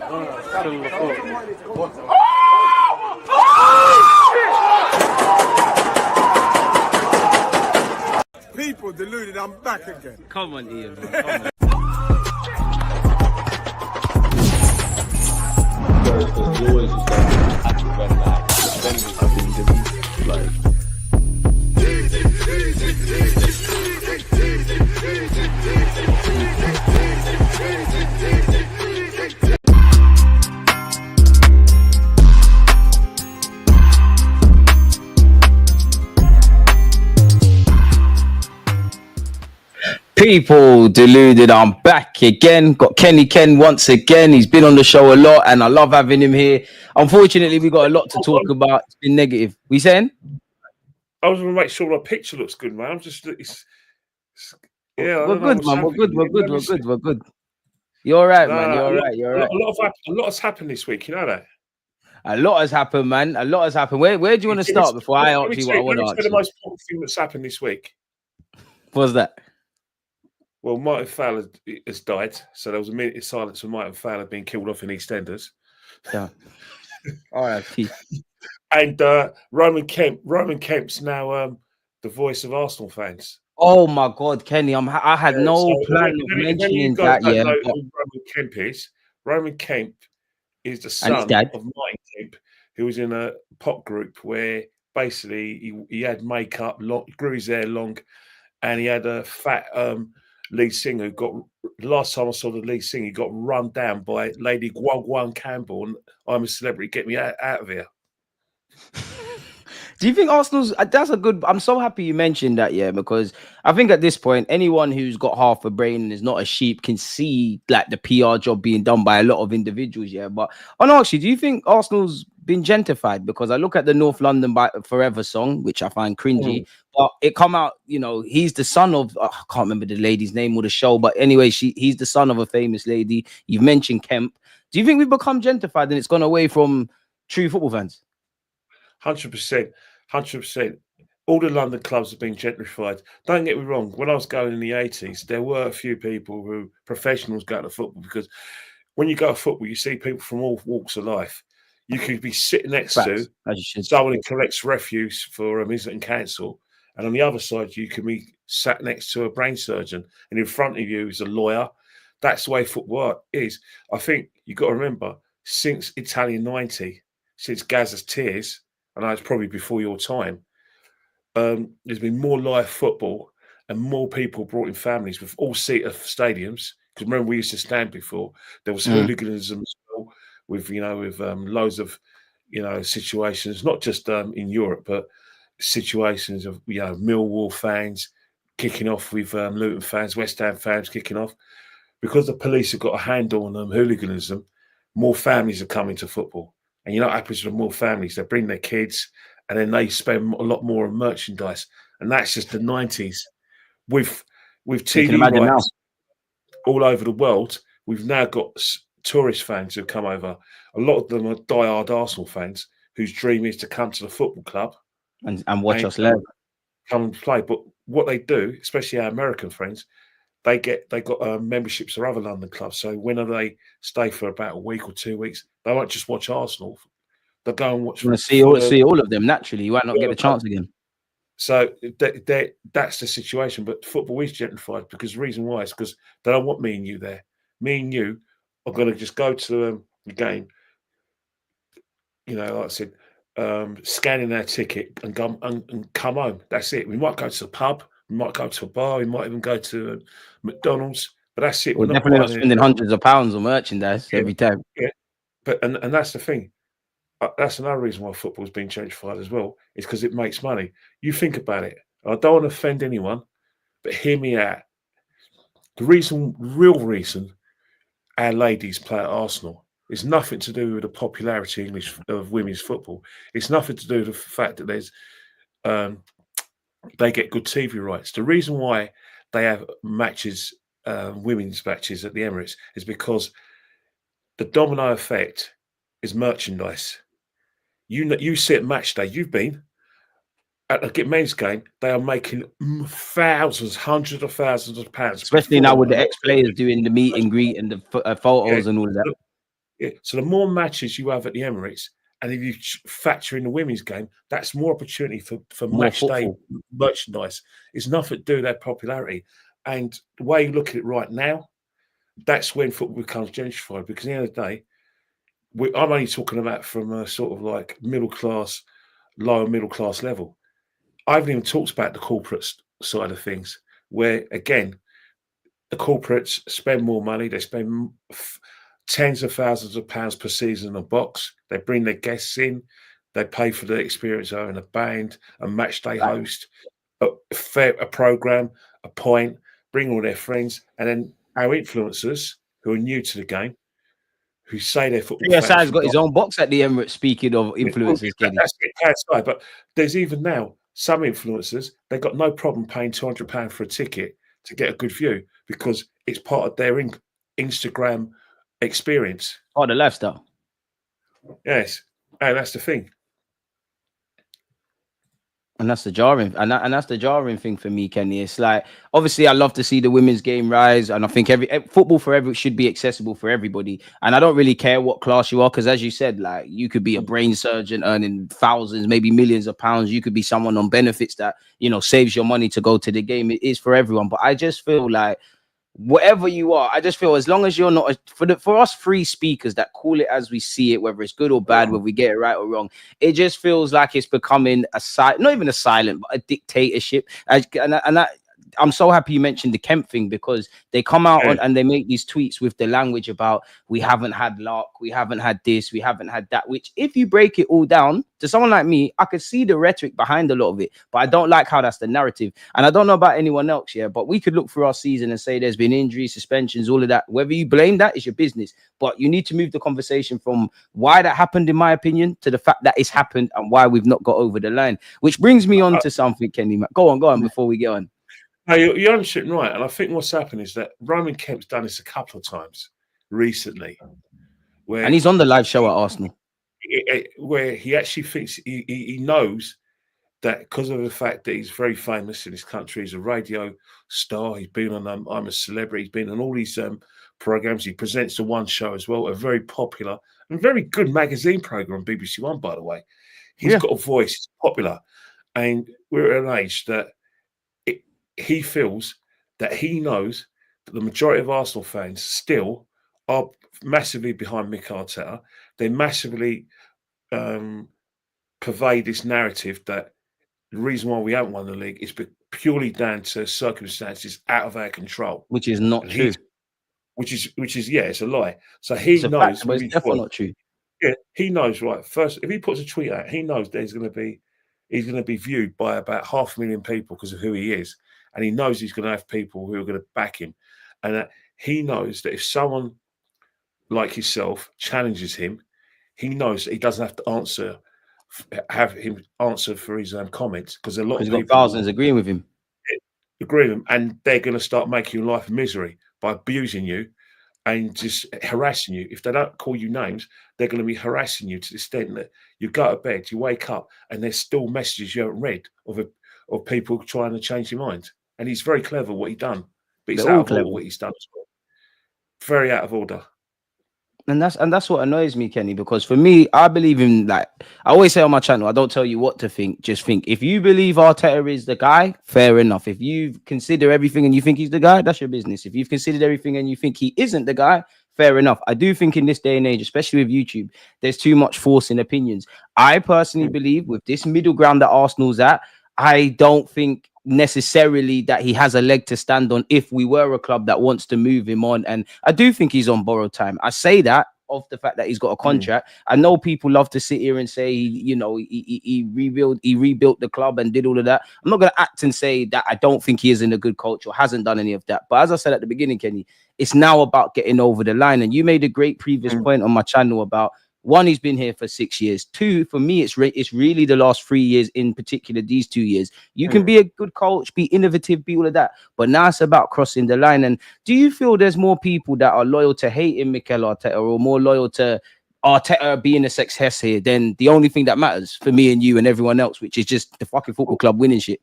People deluded, I'm back again. Come on, Ian, bro. Come on. People deluded, I'm back again. Got Kenny Ken once again. He's been on the show a lot and I love having him here. Unfortunately, we got a lot to talk about. It's been negative. We saying? I was going to make sure my picture looks good, man. I'm just, yeah. We're good, man. We're good. You're all right, man. You're all right. A lot has happened this week. You know that? A lot has happened, man. A lot has happened. Where do you want to start before I ask you what I want to ask you? The most important thing that's happened this week. What's that? Well, Martin Fowler has died, so there was a minute of silence for Martin Fowler being killed off in EastEnders. Yeah. All right. And Roman Kemp's now the voice of Arsenal fans. Oh my God, Kenny! I had no plan of mentioning that. Yeah. Roman Kemp is. Roman Kemp is the son of Martin Kemp, who was in a pop group where basically he had makeup, grew his hair long, and he had a fat lead singer who got, last time I saw the lead singer, he got run down by Lady Gwagwan Campbell, and I'm a celebrity, get me out of here. Do you think Arsenal's, that's a good, I'm so happy you mentioned that, yeah, because I think at this point, anyone who's got half a brain and is not a sheep can see like the PR job being done by a lot of individuals, yeah. But actually, do you think Arsenal's been gentrified? Because I look at the North London Forever song, which I find cringy, but it come out, you know, he's the son of, I can't remember the lady's name or the show, but anyway, he's the son of a famous lady. You've mentioned Kemp. Do you think we've become gentrified and it's gone away from true football fans? 100%. All the London clubs have been gentrified. Don't get me wrong. When I was going in the 80s, there were a few people who, professionals, go to football, because when you go to football, you see people from all walks of life. You could be sitting next to someone who collects refuse for Islington Council, and on the other side, you can be sat next to a brain surgeon, and in front of you is a lawyer. That's the way football is. I think you've got to remember, since Italian 90, since Gazza's Tears, I know it's probably before your time, there's been more live football and more people brought in families with all-seater stadiums. Because remember, we used to stand before. There was hooliganism as well, with loads of situations, not just in Europe, but situations of Millwall fans kicking off with Luton fans, West Ham fans kicking off. Because the police have got a handle on hooliganism, more families are coming to football. And you know what happens with more families? They bring their kids and then they spend a lot more on merchandise. And that's just the 90s. With TV rights all over the world, we've now got tourist fans who come over. A lot of them are diehard Arsenal fans whose dream is to come to the football club and watch us live. Come and play. But what they do, especially our American friends, they got memberships for other London clubs. So when they stay for about a week or 2 weeks, they won't just watch Arsenal. They'll go and watch. You want to see all of them. Naturally, you might not get a chance again. So that's the situation. But football is gentrified because the reason why is because they don't want me and you there. Me and you are going to just go to the game. Like I said, scanning our ticket and come home. That's it. We might go to the pub. We might go to a bar. We might even go to McDonald's. But that's it. We're definitely not spending hundreds of pounds on merchandise every time. Yeah, but and that's the thing. That's another reason why football's been gentrified as well. Is because it makes money. You think about it. I don't want to offend anyone, but hear me out. The real reason our ladies play at Arsenal is nothing to do with the popularity of women's football. It's nothing to do with the fact that there's they get good TV rights. The reason why they have matches, women's matches at the Emirates, is because the domino effect is merchandise. You see at match day, you've been at a men's game, they are making thousands, hundreds of thousands of pounds. Especially now with the ex-players doing the meet and greet and the photos and all of that. Yeah. So the more matches you have at the Emirates, and if you factor in the women's game, that's more opportunity for More match day football. merchandise. It's nothing to do with their popularity. And the way you look at it right now, that's when football becomes gentrified. Because at the end of the day, I'm only talking about from a sort of like middle class, lower middle class level. I haven't even talked about the corporate side of things, where again, the corporates spend more money. They spend tens of thousands of pounds per season on a box. They bring their guests in. They pay for the experience of having a band, a match day host, a program, a point, bring all their friends, and then our influencers who are new to the game, who say they're football fans. CSI's got his own box at the Emirates. Speaking of influencers, Kenny. That's outside, but there's even now some influencers, they've got no problem paying £200 for a ticket to get a good view because it's part of their Instagram experience. Oh, the lifestyle. Yes, and that's the thing. And that's the jarring, and that's the jarring thing for me, Kenny. It's like, obviously, I love to see the women's game rise, and I think every football should be accessible for everybody. And I don't really care what class you are, because as you said, like, you could be a brain surgeon earning thousands, maybe millions of pounds. You could be someone on benefits that, you know, saves your money to go to the game. It is for everyone. But I just feel like, whatever you are, I just feel as long as you're not for us free speakers that call it as we see it, whether it's good or bad, whether we get it right or wrong, it just feels like it's becoming not even a silent, but a dictatorship. I'm so happy you mentioned the Kemp thing, because they come out and they make these tweets with the language about we haven't had luck, we haven't had this, we haven't had that, which if you break it all down to someone like me, I could see the rhetoric behind a lot of it, but I don't like how that's the narrative. And I don't know about anyone else, but we could look through our season and say there's been injuries, suspensions, all of that. Whether you blame that is your business, but you need to move the conversation from why that happened, in my opinion, to the fact that it's happened and why we've not got over the line, which brings me on to something, Kenny. Go on before we get on. No, you're absolutely right. And I think what's happened is that Roman Kemp's done this a couple of times recently. And he's on the live show at Arsenal. Where he actually thinks he knows that because of the fact that he's very famous in his country, he's a radio star. He's been on I'm a Celebrity. He's been on all these programs. He presents the One Show as well, a very popular and very good magazine program, BBC One, by the way. He's got a voice, he's popular. And we're at an age that he feels that he knows that the majority of Arsenal fans still are massively behind Mikel Arteta. They massively pervade this narrative that the reason why we haven't won the league is purely down to circumstances out of our control, which is not true. Which is it's a lie. So he knows, but it's definitely not true. Yeah, he knows, right? First, if he puts a tweet out, he knows he's going to be viewed by about 500,000 people because of who he is. And he knows he's going to have people who are going to back him. And he knows that if someone like yourself challenges him, he knows that he doesn't have to have him answer for his comments, because a lot of people, thousands agreeing with him. And they're going to start making your life a misery by abusing you and just harassing you. If they don't call you names, they're going to be harassing you to the extent that you go to bed, you wake up, and there's still messages you haven't read of people trying to change your mind. And he's very clever what he's done, but he's out of order what he's done as well. Very out of order. And that's what annoys me, Kenny, because for me, I believe in, like I always say on my channel, I don't tell you what to think, just think. If you believe Arteta is the guy, fair enough. If you consider everything and you think he's the guy, that's your business. If you've considered everything and you think he isn't the guy, fair enough. I do think in this day and age, especially with YouTube, there's too much force in opinions. I personally believe with this middle ground that Arsenal's at, I don't think necessarily that he has a leg to stand on if we were a club that wants to move him on. And I do think he's on borrowed time. I say that of the fact that he's got a contract. I know people love to sit here and say, he rebuilt the club and did all of that. I'm not going to act and say that I don't think he is in a good coach or hasn't done any of that. But as I said at the beginning, Kenny, it's now about getting over the line. And you made a great previous point on my channel about, one, he's been here for 6 years. Two, for me, it's really the last 3 years, in particular, these 2 years. You can be a good coach, be innovative, be all of that. But now it's about crossing the line. And do you feel there's more people that are loyal to hating Mikel Arteta or more loyal to Arteta being a success here than the only thing that matters for me and you and everyone else, which is just the fucking football club winning shit?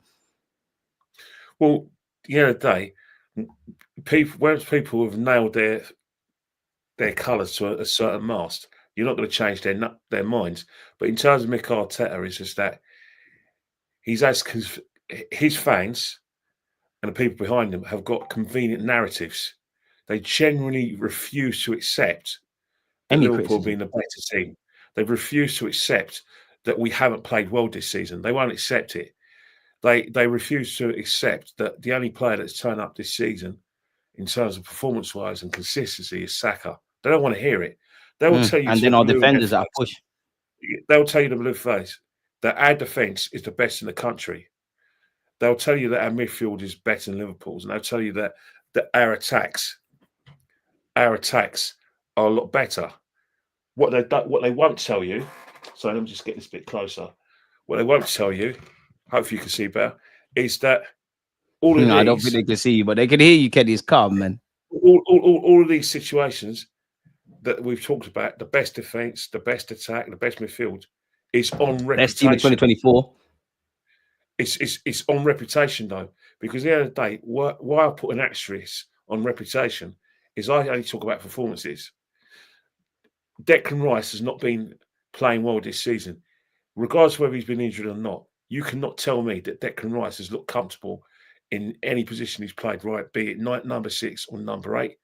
Well, the other day, once people have nailed their colours to a certain mast. You're not going to change their minds. But in terms of Mick Arteta, it's just that his fans and the people behind him have got convenient narratives. They generally refuse to accept that Any Liverpool criticism. being the better team. They've refused to accept that we haven't played well this season. They won't accept it. They refuse to accept that the only player that's turned up this season in terms of performance-wise and consistency is Saka. They don't want to hear it. They will tell you And to then the our blue in their defenders at a face. push. They'll tell you the blue face that our defence is the best in the country. They'll tell you that our midfield is better than Liverpool's, and they'll tell you that our attacks are a lot better. What they won't tell you. So let me just get this bit closer. What they won't tell you, hopefully you can see better, is that all of I don't think these, they can see you, but they can hear you, Kenny's calm, man. all of these situations that we've talked about, the best defence, the best attack, the best midfield, is on Best team in reputation. 2024. It's on reputation though, because at the end of the day, why I put an asterisk on reputation is I only talk about performances. Declan Rice has not been playing well this season, regardless of whether he's been injured or not. You cannot tell me that Declan Rice has looked comfortable in any position he's played, right? Be it number 6 or number 8.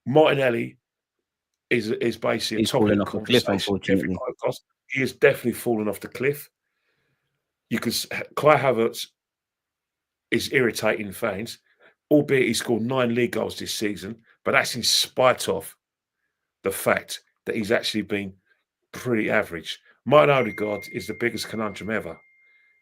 Martinelli is basically a He's topic falling of off a cliff, conversation every unfortunately. podcast. He has definitely fallen off the cliff. Kai Havertz is irritating fans, albeit he scored 9 league goals this season, but that's in spite of the fact that he's actually been pretty average. Martin Odegaard is the biggest conundrum ever.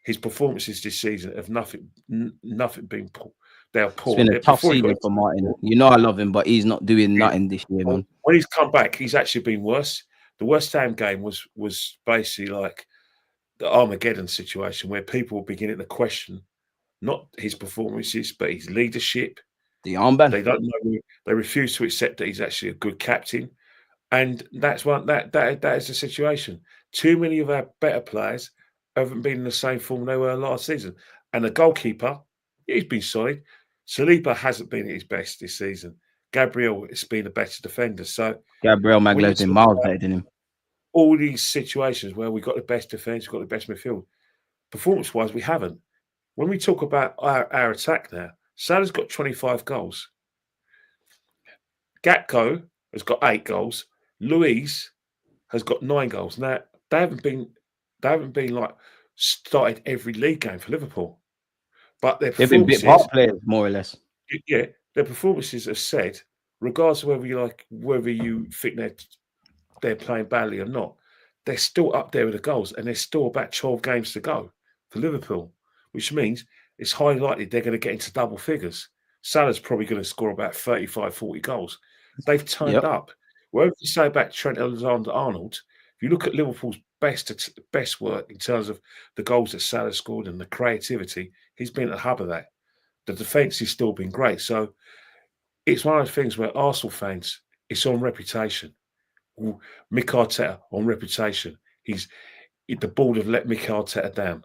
His performances this season have nothing been poor. They are It's poor. been a tough season for Martin. You know I love him, but he's not doing nothing this year, man. When he's come back, he's actually been worse. The West Ham game was basically like the Armageddon situation where people were beginning to question not his performances, but his leadership. The armband. They don't know. They refuse to accept that he's actually a good captain, and that's one that is the situation. Too many of our better players haven't been in the same form they were last season, and the goalkeeper, he's been solid. Saliba hasn't been at his best this season. Gabriel has been a better defender. So Gabriel Magalhaes been miles better than him. All these situations where we've got the best defence, we've got the best midfield, performance-wise, we haven't. When we talk about our attack now, Salah's got 25 goals. Gakpo has got 8 goals. Luiz has got 9 goals. Now they haven't been like started every league game for Liverpool, but their They've been bit part players more or less. Yeah, their performances have said, regardless of whether you think they're playing badly or not, they're still up there with the goals, and there's still about 12 games to go for Liverpool, which means it's highly likely they're going to get into double figures. Salah's probably going to score about 35, 40 goals. They've turned up. Whatever you say about Trent Alexander-Arnold, if you look at Liverpool's best work in terms of the goals that Salah scored and the creativity, he's been at the hub of that. The defence has still been great. So it's one of those things where Arsenal fans, it's on reputation. Mick Arteta on reputation. The board have let Mick Arteta down.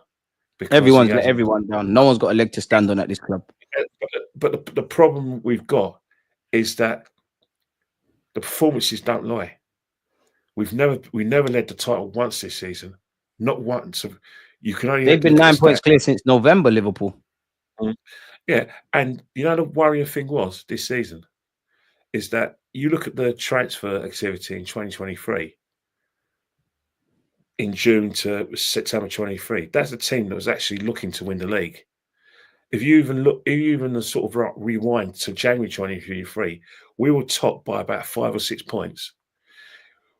Everyone's let everyone down. No one's got a leg to stand on at this club. But the problem we've got is that the performances don't lie. We never led the title once this season. Not once. You can only They've been 9 points clear since November, Liverpool. Yeah, and you know the worrying thing was this season is that you look at the transfer activity in 2023, in June to September 23. That's a team that was actually looking to win the league. If you even sort of rewind to January 2023, we were topped by about 5 or 6 points.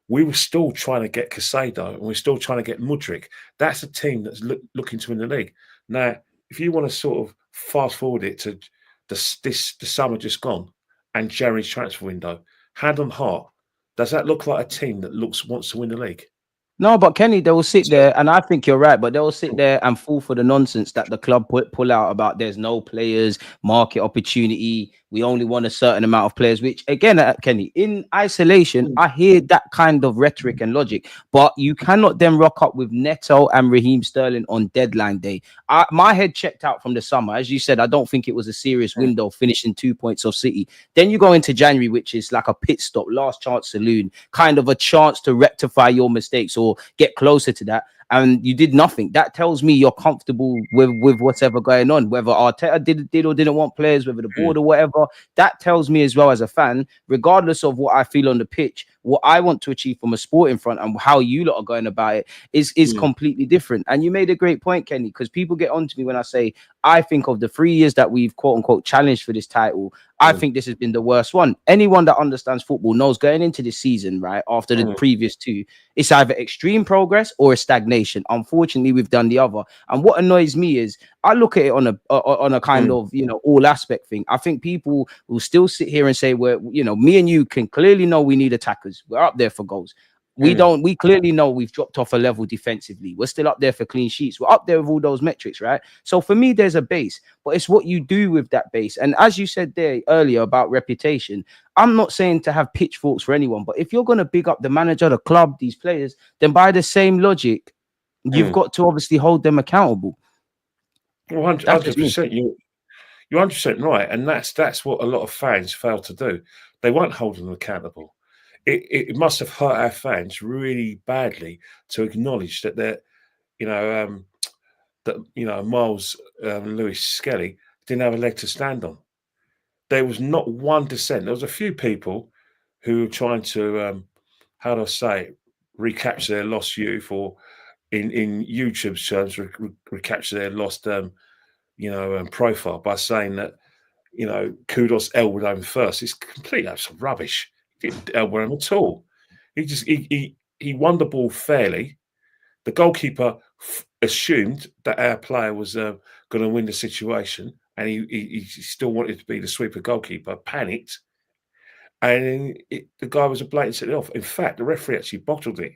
We were still trying to get Casado, and we're still trying to get Mudryk. That's a team that's looking to win the league. Now, if you want to sort of fast forward it to the summer just gone and January's transfer window, hand on heart, does that look like a team that wants to win the league? No, but Kenny, they will sit there, and I think you're right, but they will sit there and fall for the nonsense that the club pull out about there's no players, market opportunity, we only want a certain amount of players, which again, Kenny, in isolation, I hear that kind of rhetoric and logic, but you cannot then rock up with Neto and Raheem Sterling on deadline day. My head checked out from the summer. As you said, I don't think it was a serious window, finishing 2 points off City. Then you go into January, which is like a pit stop, last chance saloon, kind of a chance to rectify your mistakes or get closer to that, and you did nothing. That tells me you're comfortable with whatever going on, whether Arteta did or didn't want players, whether the board or whatever. That tells me as well, as a fan, regardless of what I feel on the pitch, what I want to achieve from a sporting front and how you lot are going about it is completely different. And you made a great point, Kenny, because people get on to me when I say I think of the 3 years that we've quote unquote challenged for this title, I think this has been the worst one. Anyone that understands football knows going into this season, right, after the previous two, it's either extreme progress or a stagnation. Unfortunately, we've done the other. And what annoys me is I look at it on a kind of, all aspect thing. I think people will still sit here and say, we're, me and you can clearly know we need attackers. We're up there for goals. We clearly know we've dropped off a level defensively. We're still up there for clean sheets. We're up there with all those metrics, right? So for me, there's a base, but it's what you do with that base. And as you said there earlier about reputation, I'm not saying to have pitchforks for anyone, but if you're going to big up the manager, the club, these players, then by the same logic, you've got to obviously hold them accountable. Well, 100%. You're 100% right. And that's what a lot of fans fail to do. They won't hold them accountable. It must have hurt our fans really badly to acknowledge that Miles Lewis Skelly didn't have a leg to stand on. There was not one dissent. There was a few people who were trying to, recapture their lost youth, or in YouTube's terms, recapture their lost, profile by saying that, Kudos elbowed him first. It's complete absolute rubbish. He didn't elbow him at all. He won the ball fairly. The goalkeeper assumed that our player was going to win the situation, and he still wanted to be the sweeper goalkeeper, panicked, and the guy was a blatant set it off. In fact, the referee actually bottled it.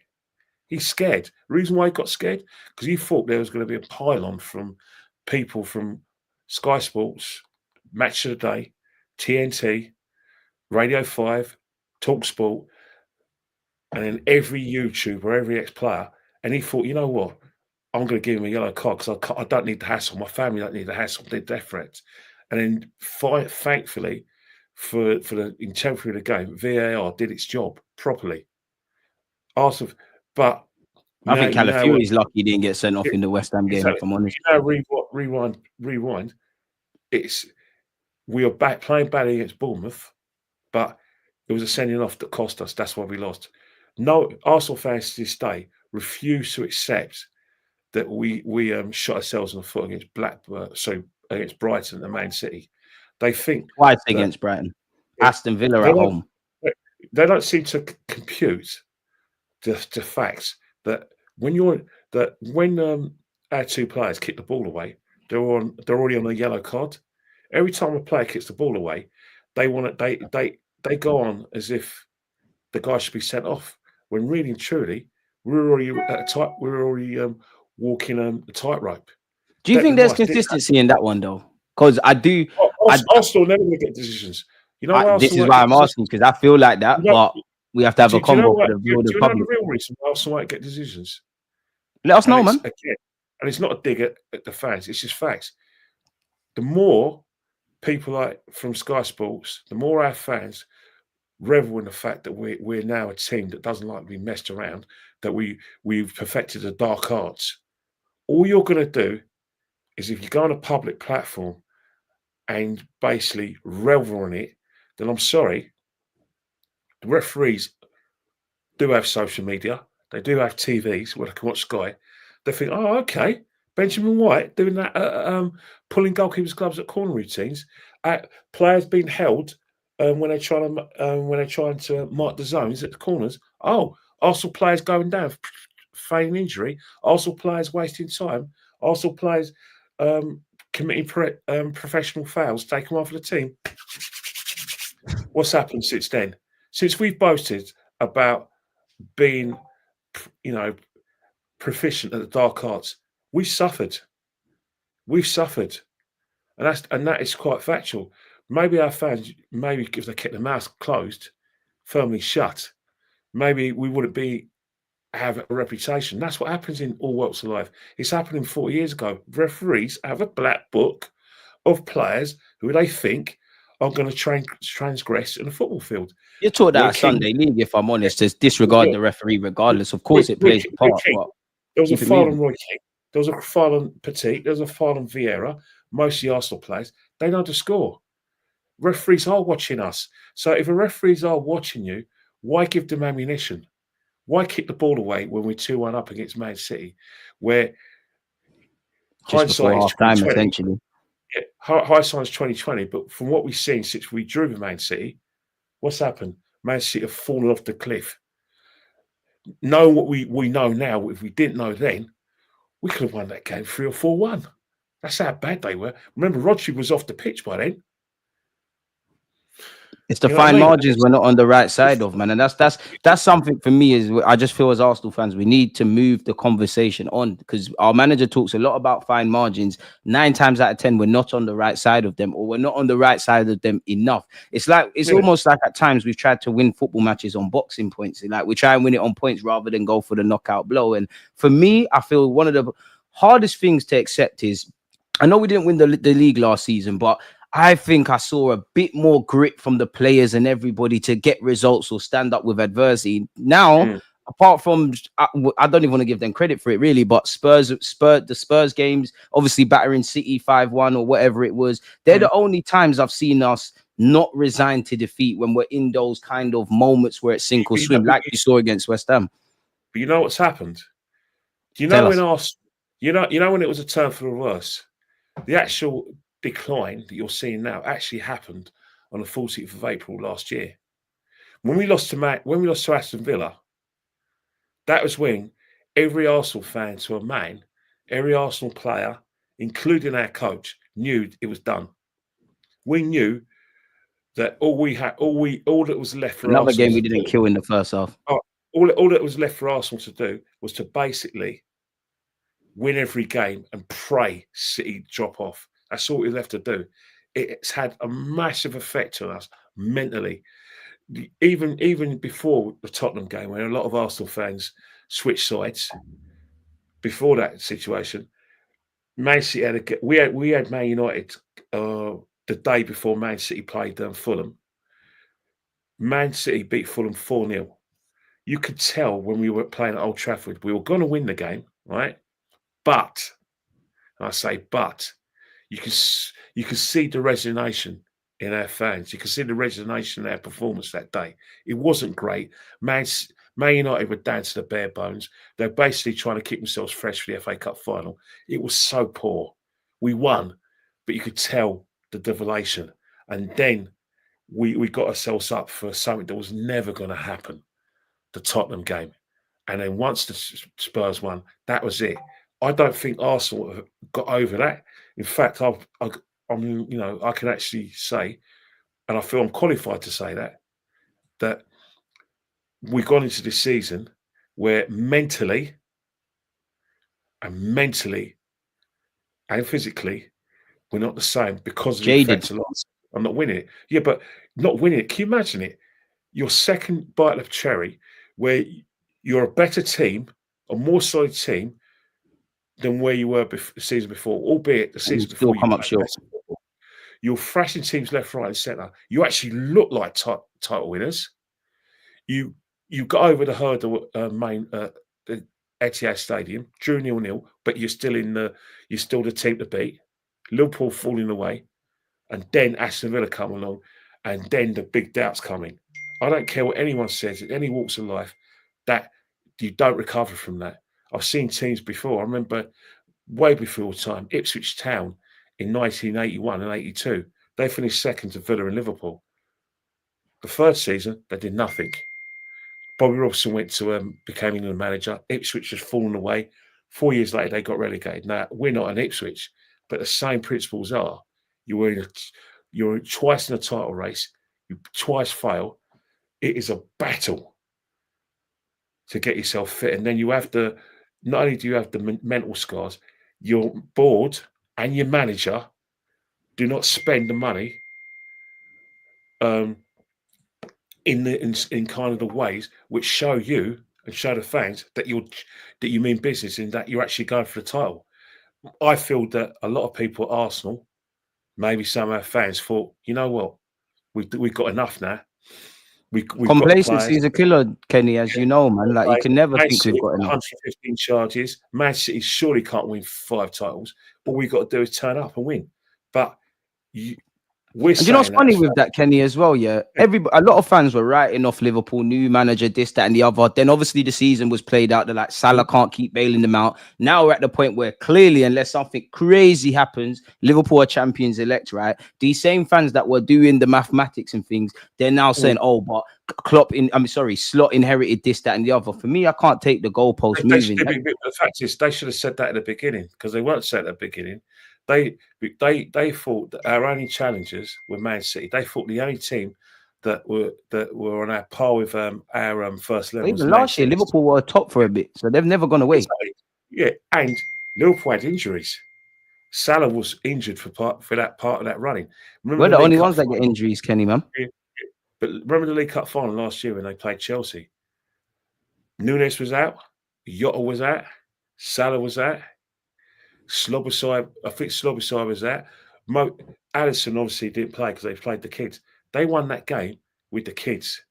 He's scared. The reason why he got scared, because he thought there was going to be a pylon from people from Sky Sports, Match of the Day, TNT, Radio 5, TalkSport, and then every YouTuber, every ex-player. And he thought, you know what? I'm going to give him a yellow card because I don't need the hassle. My family don't need the hassle. They're death threats. And then, thankfully, for the integrity of the game, VAR did its job properly. Awesome. But I think Calafiori's lucky he didn't get sent off in the West Ham game, if I'm honest. Rewind. We are back playing badly against Bournemouth, but it was a sending off that cost us. That's why we lost. No, Arsenal fans to this day refuse to accept that we shot ourselves in the foot against against Brighton and Man City. They think twice against Brighton, Aston Villa at home. They don't seem to compute the facts that when our two players kick the ball away, they're already on a yellow card. Every time a player kicks the ball away, they go on as if the guy should be sent off. When really and truly, we're already walking the tightrope. Do you think there's consistency in that one though? Because I do. Arsenal never going to get decisions. This is why I'm asking, because I feel like that, but we have to have a combo for the real public. Do you know the real reason why Arsenal won't get decisions? Let us know, man. Again, and it's not a dig at the fans. It's just facts. The more people like from Sky Sports, the more our fans revel in the fact that we're now a team that doesn't like to be messed around, that we've perfected the dark arts. All you're going to do is, if you go on a public platform and basically revel in it, then I'm sorry, the referees do have social media. They do have TVs where they can watch Sky. They think, oh, okay, Benjamin White doing that, pulling goalkeepers' gloves at corner routines, players being held when they're trying to mark the zones at the corners. Oh, Arsenal players going down, feigning injury. Arsenal players wasting time. Arsenal players committing professional fouls, taking one for the team. What's happened since then? Since we've boasted about being, proficient at the dark arts. We suffered. We've suffered. And that is quite factual. Maybe our fans, maybe if they kept their mouths closed, firmly shut, maybe we wouldn't have a reputation. That's what happens in all walks of life. It's happening 40 years ago. Referees have a black book of players who they think are going to transgress in a football field. You're taught that at Sunday League, if I'm honest, to disregard the referee regardless. Of course, it plays a part. There was a foul on Roy King. There was a foul on Petit. There was a foul on Vieira. Most of the Arsenal players, they know the score. Referees are watching us. So if the referees are watching you, why give them ammunition? Why kick the ball away when we're 2-1 up against Man City, where hindsight is 2020? Essentially. Yeah, hindsight's 2020. But from what we've seen since we drew with Man City, what's happened? Man City have fallen off the cliff. Knowing what we know now, if we didn't know then, we could have won that game 3 or 4-1. That's how bad they were. Remember, Rodri was off the pitch by then. It's the fine margins we're not on the right side of, man. And that's something for me is I just feel as Arsenal fans, we need to move the conversation on, because our manager talks a lot about fine margins. 9 times out of 10, we're not on the right side of them, or we're not on the right side of them enough. It's almost like at times we've tried to win football matches on boxing points. Like we try and win it on points rather than go for the knockout blow. And for me, I feel one of the hardest things to accept is, I know we didn't win the league last season, but I think I saw a bit more grit from the players and everybody to get results or stand up with adversity. Now, apart from, I don't even want to give them credit for it really, but the Spurs games, obviously battering City 5-1 or whatever it was, they're the only times I've seen us not resign to defeat when we're in those kind of moments where it's sink or swim, like you saw against West Ham. But you know what's happened? Do you know when when it was a turn for the worse? The actual decline that you're seeing now actually happened on the 14th of April last year. When we lost to Aston Villa, that was when every Arsenal fan to a man, every Arsenal player, including our coach, knew it was done. We knew that all that was left for another game we didn't kill in the first half. All that was left for Arsenal to do was to basically win every game and pray City drop off. That's all we left to do. It's had a massive effect on us mentally. Even before the Tottenham game, when a lot of Arsenal fans switched sides, before that situation, Man City we had Man United the day before Man City played Fulham. Man City beat Fulham 4-0. You could tell when we were playing at Old Trafford, we were going to win the game, right? But, and I say but, you can see the resignation in our fans. You can see the resignation in our performance that day. It wasn't great. Man United were down to the bare bones. They're basically trying to keep themselves fresh for the FA Cup final. It was so poor. We won, but you could tell the devolation. And then we got ourselves up for something that was never going to happen, the Tottenham game. And then once the Spurs won, that was it. I don't think Arsenal have got over that. In fact, I can actually say, and I feel I'm qualified to say that we've gone into this season where mentally and physically, we're not the same because of the effects of loss. I'm not winning it. Yeah, but not winning it. Can you imagine it? Your second bite of cherry, where you're a better team, a more solid team than where you were the season before, albeit the season before you come up short. You're thrashing teams left, right, and centre. You actually look like title winners. You got over the hurdle the Etihad Stadium, drew 0-0, but you're still the team to beat. Liverpool falling away, and then Aston Villa come along, and then the big doubts coming. I don't care what anyone says in any walks of life, that you don't recover from that. I've seen teams before. I remember way before time, Ipswich Town in 1981 and 82. They finished second to Villa and Liverpool. The third season, they did nothing. Bobby Robson went to became England manager. Ipswich has fallen away. 4 years later, they got relegated. Now, we're not an Ipswich, but the same principles are. You're twice in a title race. You twice fail. It is a battle to get yourself fit. And then you have the not only do you have the mental scars, your board and your manager do not spend the money in kind of the ways which show you and show the fans that you mean business and that you're actually going for the title. I feel that a lot of people at Arsenal, maybe some of our fans, thought, you know what, we've got enough now. We've Complacency is a killer, Kenny, as you know, man. Like, you can never Man think City, we've got enough. 115 charges. Man City surely can't win 5 titles. All we've got to do is turn up and win. But we're And you know what's funny with that, Kenny, as well? Yeah, a lot of fans were writing off Liverpool, new manager, this, that, and the other. Then obviously the season was played out. They're like, Salah can't keep bailing them out. Now we're at the point where clearly, unless something crazy happens, Liverpool are champions elect, right? These same fans that were doing the mathematics and things, they're now saying, "Oh, but Slot inherited this, that, and the other." For me, I can't take the goalpost moving. The fact is, they should have said that at the beginning, because they weren't said at the beginning. They thought that our only challengers were Man City. They thought the only team that were on our par with our first level. Even last year, Liverpool were top for a bit, so they've never gone away. Exactly. Yeah, and Liverpool had injuries. Salah was injured for that part of that running. We're the only ones that get injuries, Kenny, man. Yeah. But remember the League Cup final last year when they played Chelsea? Núñez was out, Jota was out, Salah was out, Slobosai, I think Slobosai was out. Alisson obviously didn't play because they played the kids. They won that game with the kids.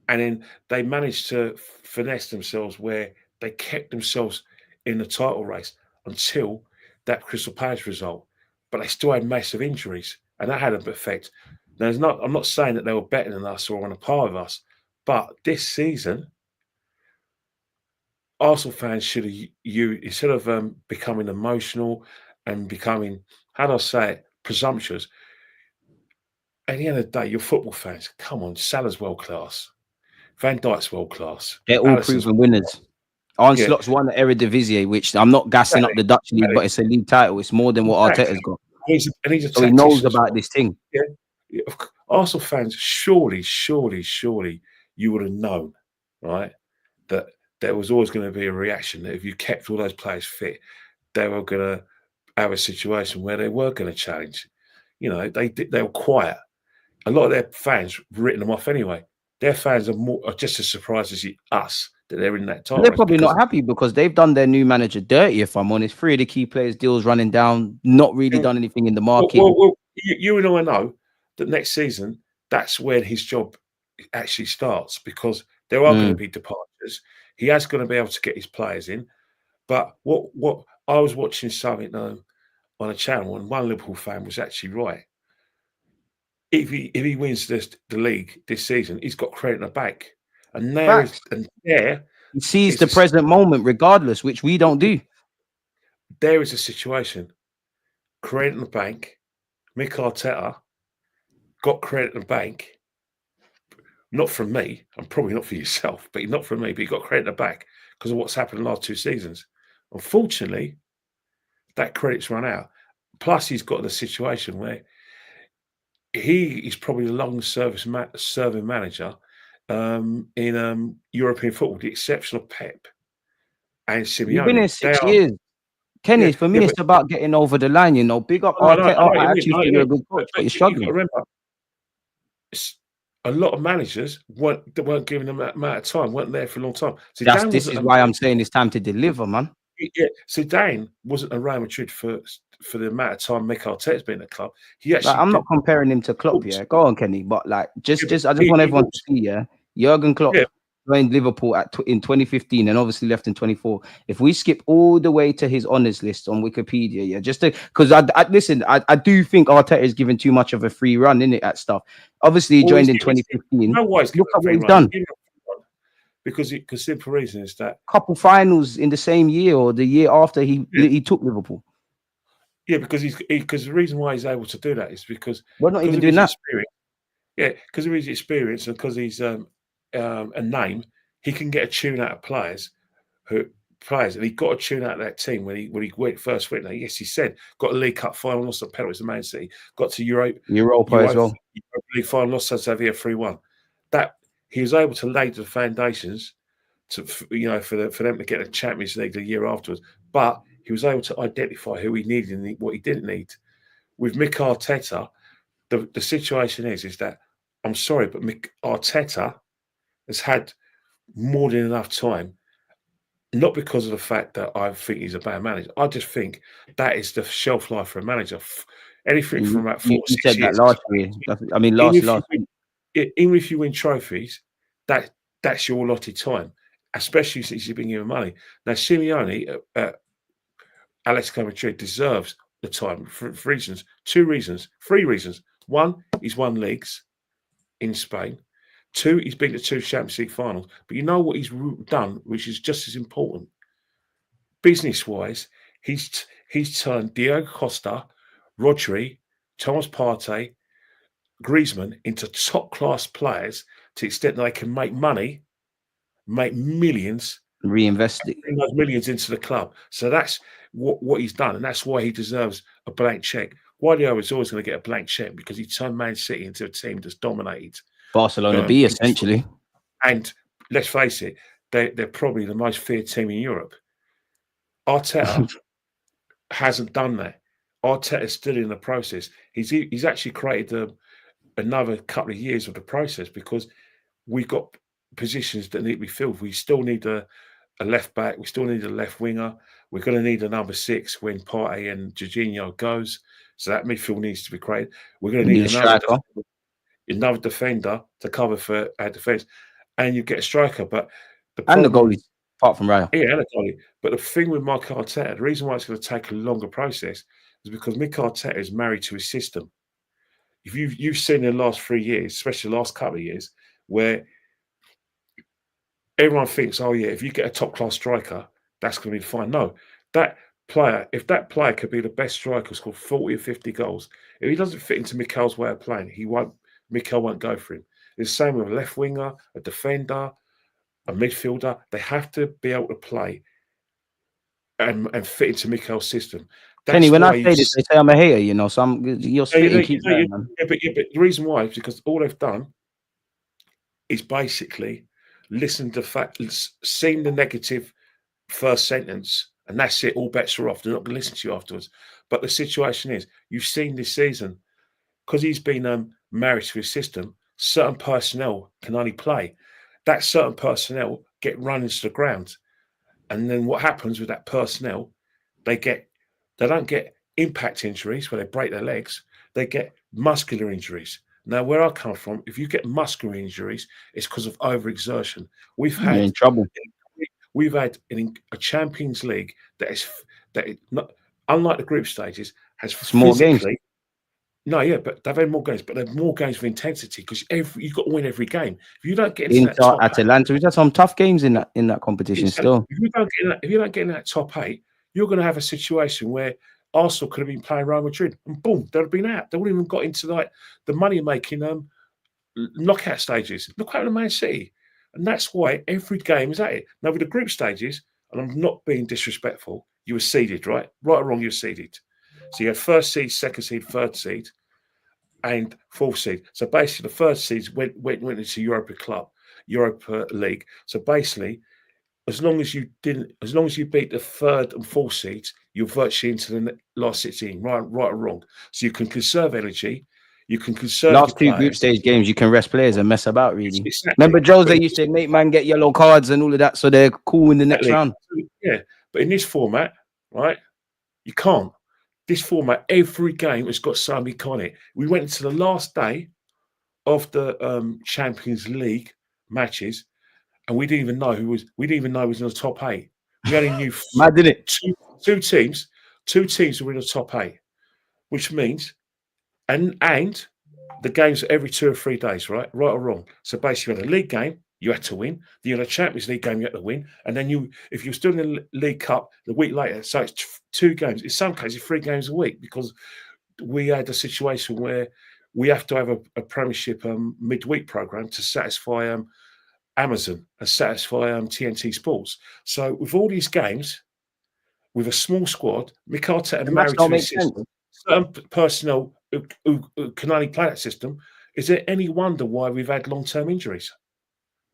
And then they managed to finesse themselves where they kept themselves in the title race until that Crystal Palace result. But they still had massive injuries, and that had an effect. Now, I'm not saying that they were better than us or on a par with us, but this season, Arsenal fans should have, instead of becoming emotional and becoming, how do I say it, presumptuous. At the end of the day, you're football fans. Come on, Salah's world class. Van Dijk's world class. They're all proven winners. Arne Slot's won the Eredivisie, which I'm not gassing up the Dutch league, but it's a league title. It's more than what Arteta's got. So he knows about this thing. Yeah. Arsenal fans, surely you would have known, right, that there was always going to be a reaction that if you kept all those players fit, they were going to have a situation where they were going to challenge. You know, they were quiet. A lot of their fans written them off anyway. Their fans are just as surprised as us that they're in that title. They're probably not happy because they've done their new manager dirty, if I'm honest. 3 of the key players' deals running down, not really done anything in the market. Well, you and I know that next season, that's when his job actually starts, because there are going to be departures. He has going to be able to get his players in. But what I was watching something on a channel, and one Liverpool fan was actually right. If he wins the league this season, he's got credit in the bank. And he sees the present moment regardless, which we don't do. There is a situation. Credit in the bank. Mick Arteta got credit in the bank. Not from me, and probably not for yourself, but not from me, but he got credit in the bank because of what's happened in the last 2 seasons. Unfortunately, that credit's run out. Plus, he's got the situation where he is probably the longest serving manager in European football, the exception of Pep and Simeone. You've been here 6 years. Kenny, for me, it's about getting over the line, you know. Big up Arteta. I actually think you're a good coach, but you're struggling. Remember, a lot of managers weren't given them that amount of time, weren't there for a long time. This is why I'm saying it's time to deliver, man. Yeah, Zidane wasn't a Real Madrid for the amount of time Mick Arteta's been at the club. He actually, I'm not comparing him to Klopp, yeah. Go on, Kenny, but like, I just want everyone to see, yeah. Jurgen Klopp joined Liverpool in 2015 and obviously left in 24. If we skip all the way to his honours list on Wikipedia, yeah, just because I do think Arteta is given too much of a free run in it at stuff. Obviously, he joined in 2015. Look at what he's done. Because the simple reason is that couple finals in the same year or the year after he took Liverpool. Yeah, because the reason why he's able to do that is because we're not even doing that. Yeah, because of his experience and because he's a name, he can get a tune out of players, and he got a tune out of that team when he first went there. Yes, he said got a League Cup final, lost the penalties to Man City, got to Europa as well. League final, lost to Sevilla 3-1. That he was able to lay the foundations for them to get a Champions League the year afterwards. But he was able to identify who he needed and what he didn't need. With Mick Arteta, the situation is that, I'm sorry, but Mick Arteta has had more than enough time, not because of the fact that I think he's a bad manager. I just think that is the shelf life for a manager. Anything from about 4 You 6 said that years. last year. I mean, Even last. even if you win trophies, that's your allotted time, especially since you've been given money. Now, Simeone at Atletico Madrid deserves the time for reasons, 2 reasons, 3 reasons. 1, he's won leagues in Spain. 2, he's been to 2 Champions League finals. But you know what he's done, which is just as important? Business-wise, he's turned Diego Costa, Rodri, Thomas Partey, Griezmann into top-class players to the extent that they can make money, make millions, Reinvest it. bring those millions into the club. So that's what he's done, and that's why he deserves a blank check. Guardiola is always going to get a blank check because he turned Man City into a team that's dominated Barcelona B, essentially. And let's face it, they're probably the most feared team in Europe. Arteta hasn't done that. Arteta's still in the process. He's actually created another couple of years of the process because we've got positions that need to be filled. We still need a left back. We still need a left winger. We're going to need a number 6 when Partey and Jorginho goes. So that midfield needs to be created. We're going to need another defender to cover for our defence. And you get a striker. But the goalie, apart from Raya. Yeah, and a goalie. But the thing with Mick Arteta, the reason why it's going to take a longer process is because Mick Arteta is married to his system. If you've seen in the last 3 years, especially the last couple of years, where everyone thinks, oh yeah, if you get a top-class striker, that's going to be fine. No, if that player could be the best striker, score 40 or 50 goals, if he doesn't fit into Mikel's way of playing, Mikel won't go for him. It's the same with a left winger, a defender, a midfielder. They have to be able to play and fit into Mikel's system. Kenny, when I say this, they say I'm a hater, you know, so you're spitting. But the reason why is because all they've done is basically listen to facts, seen the negative first sentence, and that's it. All bets are off. They're not going to listen to you afterwards. But the situation is, you've seen this season, because he's been married to his system, certain personnel can only play. That certain personnel get run into the ground. And then what happens with that personnel, they don't get impact injuries where they break their legs. They get muscular injuries. Now, where I come from, if you get muscular injuries, it's because of overexertion. We've had in trouble. We've had a Champions League that not unlike the group stages has more games. No, yeah, but they've had more games, but they've more games of intensity because you've got to win every game. If you don't get into that top Atalanta, we've had some tough games in that competition still. If you don't get in that top 8, you're going to have a situation where Arsenal could have been playing Real Madrid, and boom, they'd have been out. They wouldn't even got into like the money-making knockout stages. Look at the Man City, and that's why every game is at it. Now with the group stages, and I'm not being disrespectful, you were seeded, right? Right or wrong, you were seeded. So you had first seed, second seed, third seed, and fourth seed. So basically, the first seeds went into Europa League. So basically, as long as you beat the third and fourth seeds, you're virtually into the last 16, right or wrong. So you can conserve energy. You can conserve last 2 group stage games. You can rest players and mess about. Really, exactly. Remember Jose used to make man get yellow cards and all of that, so they're cool in the next round. Yeah, but in this format, right, you can't. This format, every game has got something iconic. We went into the last day of the Champions League matches, and we didn't even know who was in the top 8. We only knew mad, didn't it? Two teams were in the top 8, which means and the games are every 2 or 3 days, right or wrong. So basically, you had a league game, you had to win. Then you had a Champions League game, you had to win. And then if you're still in the League Cup the week later, so it's 2 games. In some cases, 3 games a week because we had a situation where we have to have a Premiership midweek program to satisfy Amazon and satisfy TNT Sports. So with all these games, with a small squad, Mick Arteta married to his system, certain personnel who can only play that system. Is there any wonder why we've had long-term injuries?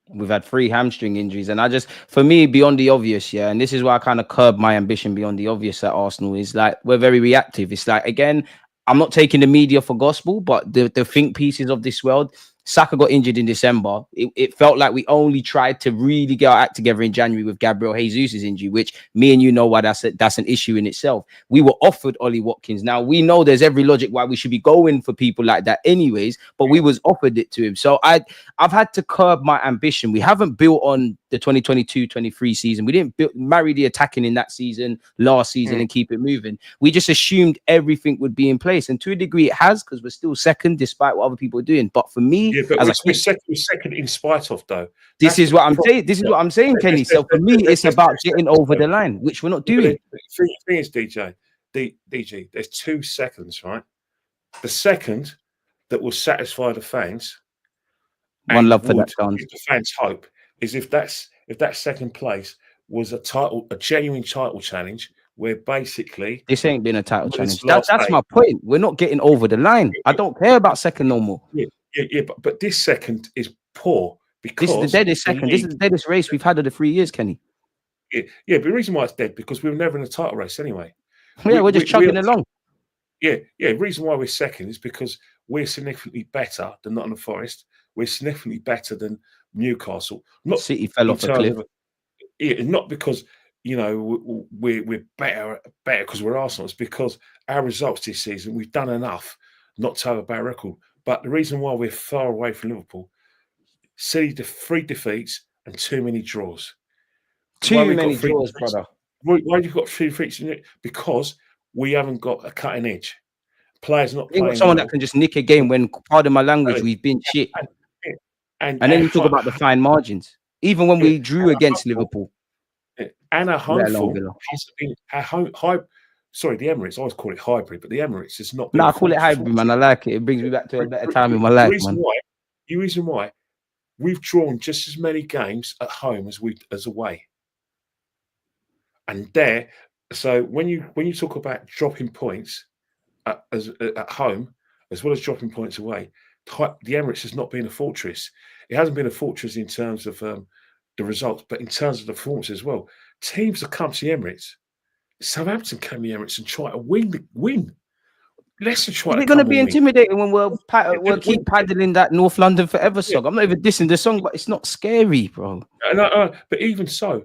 We've had 3 hamstring injuries, and for me, beyond the obvious, yeah, and this is why I kind of curb my ambition beyond the obvious at Arsenal, is like we're very reactive. It's like, again, I'm not taking the media for gospel, but the think pieces of this world. Saka got injured in December. It felt like we only tried to really get our act together in January with Gabriel Jesus' injury, which me and you know why that's an issue in itself. We were offered Ollie Watkins. Now we know there's every logic why we should be going for people like that anyways, but we was offered it to him. So I've had to curb my ambition. We haven't built on the 2022-23 season. We didn't marry the attacking in that season, last season, and keep it moving. We just assumed everything would be in place, and to a degree it has, because we're still second despite what other people are doing. But for me, yeah, but we're second in spite of, though. This is what I'm saying. This is what I'm saying, Kenny. So for me, it's about getting over the line, which we're not doing. The thing is, DG, there's 2 seconds, right? The second that will satisfy the fans, one love for that chance. The fans' hope is if that second place was a genuine title challenge, where basically this ain't been a title challenge. That's my point. We're not getting over the line. I don't care about second no more. Yeah, but this second is poor because this is the deadest second. This is the deadest race we've had of the 3 years, Kenny. Yeah, but the reason why it's dead because we were never in a title race anyway. Yeah, we're just chugging along. Yeah. The reason why we're second is because we're significantly better than Nottingham Forest. We're significantly better than Newcastle. Not City fell off a cliff. Not because we're better because we're Arsenal. It's because our results this season, we've done enough not to have a bad record. But the reason why we're far away from Liverpool, see the 3 defeats and too many draws. Too many draws, brother. Why have you got 3 defeats in it? Because we haven't got a cutting edge. Players not playing. Someone that can just nick a game when, pardon my language, we've been shit. And then you talk about the fine margins. Even when we drew against Liverpool. And our home form hasn't been the Emirates. I always call it hybrid, but the Emirates is not. No, I call it hybrid, man. I like it. It brings me back to a better time in my life, man. The reason why we've drawn just as many games at home as away. And so when you talk about dropping points at home as well as dropping points away, the Emirates has not been a fortress. It hasn't been a fortress in terms of the results, but in terms of the performance as well. Teams that come to the Emirates, Southampton came to the Emirates and try to win. Leicester try. We're going to be intimidating when we'll keep paddling that North London forever song. I'm not even dissing the song, but it's not scary, bro. But even so,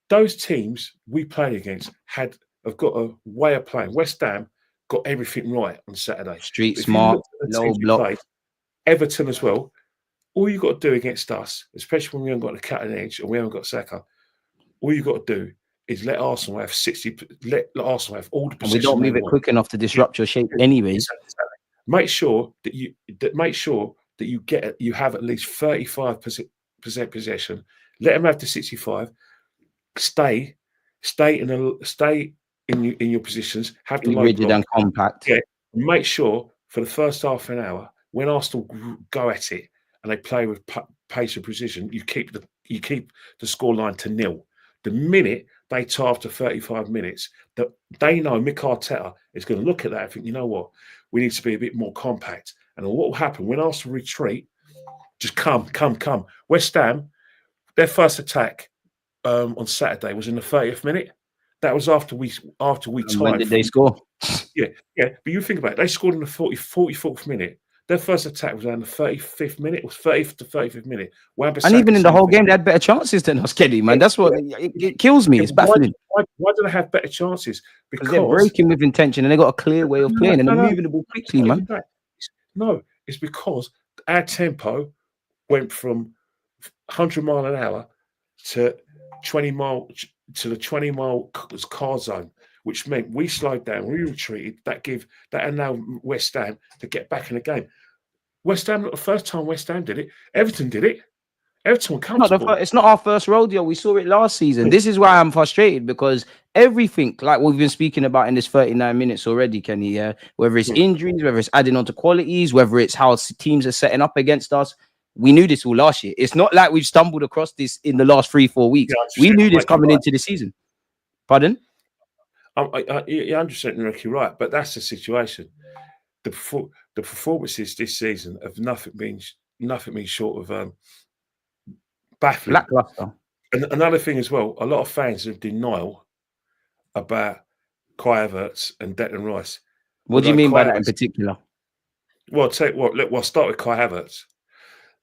those teams we play against have got a way of playing. West Ham got everything right on Saturday. Street smart, low block. Everton as well. All you got to do against us, especially when we haven't got the cutting edge and we haven't got Saka, all you got to do is let Arsenal have 60. Let Arsenal have all the possession. And we don't move it quick enough to disrupt your shape, anyways. Make sure that you have at least 35% possession. Let them have the 65. Stay in your positions. Have the rigid and compact. Yeah. Make sure for the first half an hour when Arsenal go at it and they play with pace and precision, you keep the scoreline to 0. The minute they tie after 35 minutes, that they know Mick Arteta is going to look at that and think, you know what, we need to be a bit more compact. And what will happen when Arsenal retreat? Just come. West Ham, their first attack on Saturday was in the 30th minute. That was after we tied. When did they score? Yeah. But you think about it, they scored in the 44th minute. Their first attack was around the 35th minute. It was 30th to 35th minute. And even in the whole game, they had better chances than us, Kenny, man. That's what it kills me. It's baffling. Why do they have better chances? Because they're breaking with intention and they got a clear way of playing and they're moving the ball quickly, man. No, it's because our tempo went from 100 mile an hour to 20 mile to the 20 mile car zone, which meant we slowed down, we retreated. That allowed West Ham to get back in the game. West Ham, not the first time West Ham did it. Everton did it. Everton were comfortable. It's not our first rodeo. We saw it last season. This is why I'm frustrated, because everything, like we've been speaking about in this 39 minutes already, Kenny, yeah, whether it's injuries, whether it's adding on to qualities, whether it's how teams are setting up against us, we knew this all last year. It's not like we've stumbled across this in the last 3-4 weeks. Yeah, we knew this coming into the season. Pardon? You're 100% right, but that's the situation. The performances this season have nothing been short of baffling. Lackluster. And another thing as well, a lot of fans are in denial about Kai Havertz and Declan Rice. What do you mean by that in particular? Well, I'll tell you what, look, we'll start with Kai Havertz.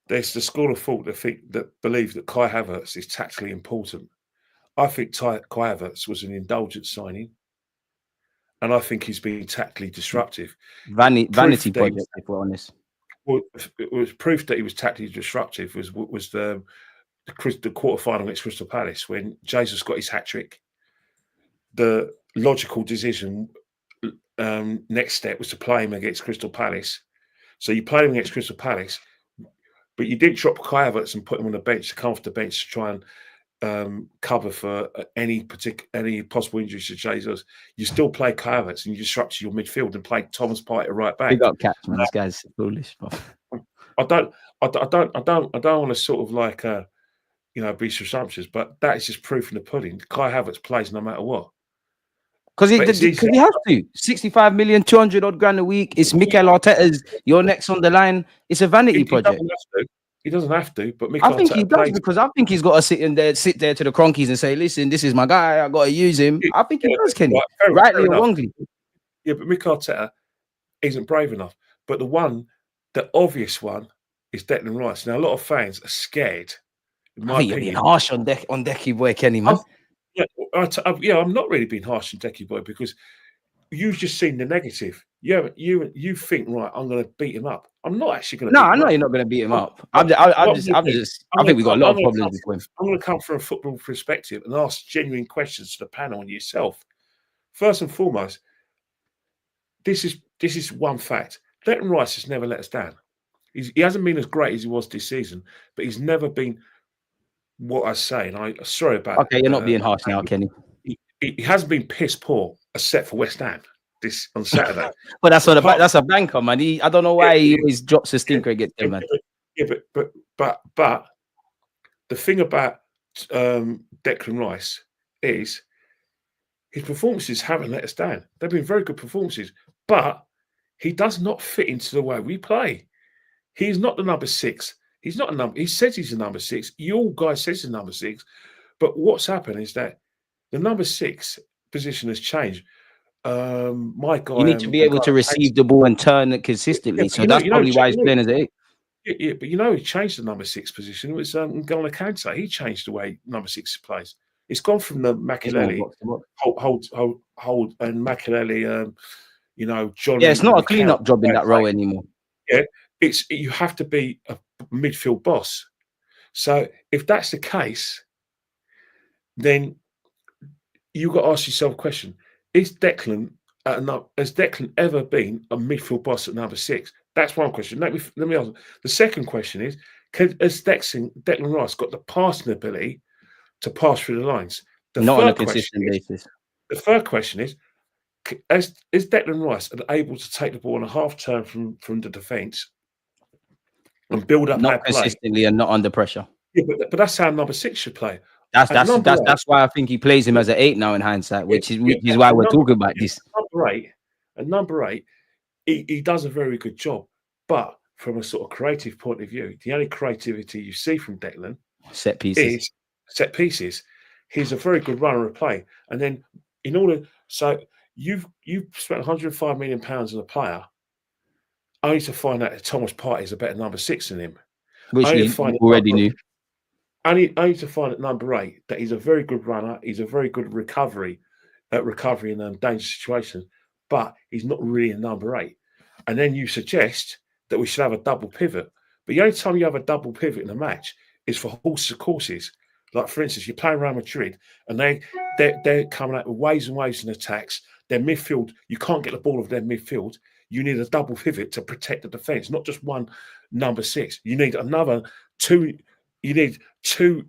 There's the school of thought that believe that Kai Havertz is tactically important. I think Kai Havertz was an indulgent signing, and I think he's been tactically disruptive. Vanity project, if we're honest. Well, it was proof that he was tactically disruptive was the quarterfinal against Crystal Palace when Jesus got his hat trick. The logical decision next step was to play him against Crystal Palace. So you played him against Crystal Palace, but you didn't drop Kai Havertz and put him on the bench to come off the bench to try and cover for any possible injuries to Jesus. You still played Kai Havertz and you disrupted your midfield and played Thomas Partey right back. Big up, Catchman. This guy's foolish. I don't want to sort of like be presumptuous, but that is just proof in the pudding. Kai Havertz plays no matter what. Because he has to. 65 million, 200 odd grand a week. It's Mikel Arteta's. You're next on the line. It's a vanity project. He doesn't have to, but I think he does because I think he's got to sit there to the cronkies and say, "Listen, this is my guy. I got to use him." I think he does, Kenny. Rightly or wrongly. Yeah, but Mikel Arteta isn't brave enough. But the obvious one is Declan Rice. Now, a lot of fans are scared. I think you're being harsh on Decky boy, Kenny, man. I'm not really being harsh on Decky boy because you've just seen the negative. Yeah, you think, right, I'm going to beat him up. I'm not actually going to. No, I know you're not going to beat him up. I think we got a lot of problems with him. I'm going to come from a football perspective and ask genuine questions to the panel and yourself. First and foremost, this is one fact. Declan Rice has never let us down. He hasn't been as great as he was this season, but he's never been what I say. And I'm sorry about. Okay, you're not being harsh now, Kenny. He hasn't been piss poor, except for West Ham this on Saturday. But that's a banker, man. I don't know why he always drops a stinker against him, man. But the thing about Declan Rice is his performances haven't let us down. They've been very good performances, but he does not fit into the way we play. He's not the number 6. He's not a number. He says he's a number 6. You guys says he's a number 6. But what's happened is that the number 6 position has changed. My guy, you need to be able to receive the ball and turn it consistently. So that's probably why he's playing as 8. Yeah, but he changed the number 6 position. It was N'Golo Kante. He changed the way number 6 plays. It's gone from the Makelele hold and Makelele. John. Yeah, it's not a clean-up job in that role anymore. Yeah, you have to be a midfield boss. So if that's the case, then you've got to ask yourself a question: has Declan ever been a midfield boss at number 6? That's one question. Let me answer. The second question is: has Declan Rice got the passing ability to pass through the lines? Not on a consistent basis. The third question is: is Declan Rice able to take the ball on a half turn from the defence and build up not consistently and not under pressure? Yeah, but that's how number 6 should play. That's why I think he plays him as an 8 now in hindsight, which is why we're talking about this. Number 8, he does a very good job, but from a sort of creative point of view, the only creativity you see from Declan set pieces. He's a very good runner of play, and then you've spent 105 million pounds on a player, only to find out that Thomas Partey is a better number 6 than him, which we already knew. Only to find at number 8 that he's a very good runner. He's a very good recovery in dangerous situations, but he's not really a number 8. And then you suggest that we should have a double pivot. But the only time you have a double pivot in a match is for courses. Like, for instance, you're playing Real Madrid and they're coming out with waves and waves and attacks. Their midfield, you can't get the ball of their midfield. You need a double pivot to protect the defence, not just one number 6. You need another 2. You need 2.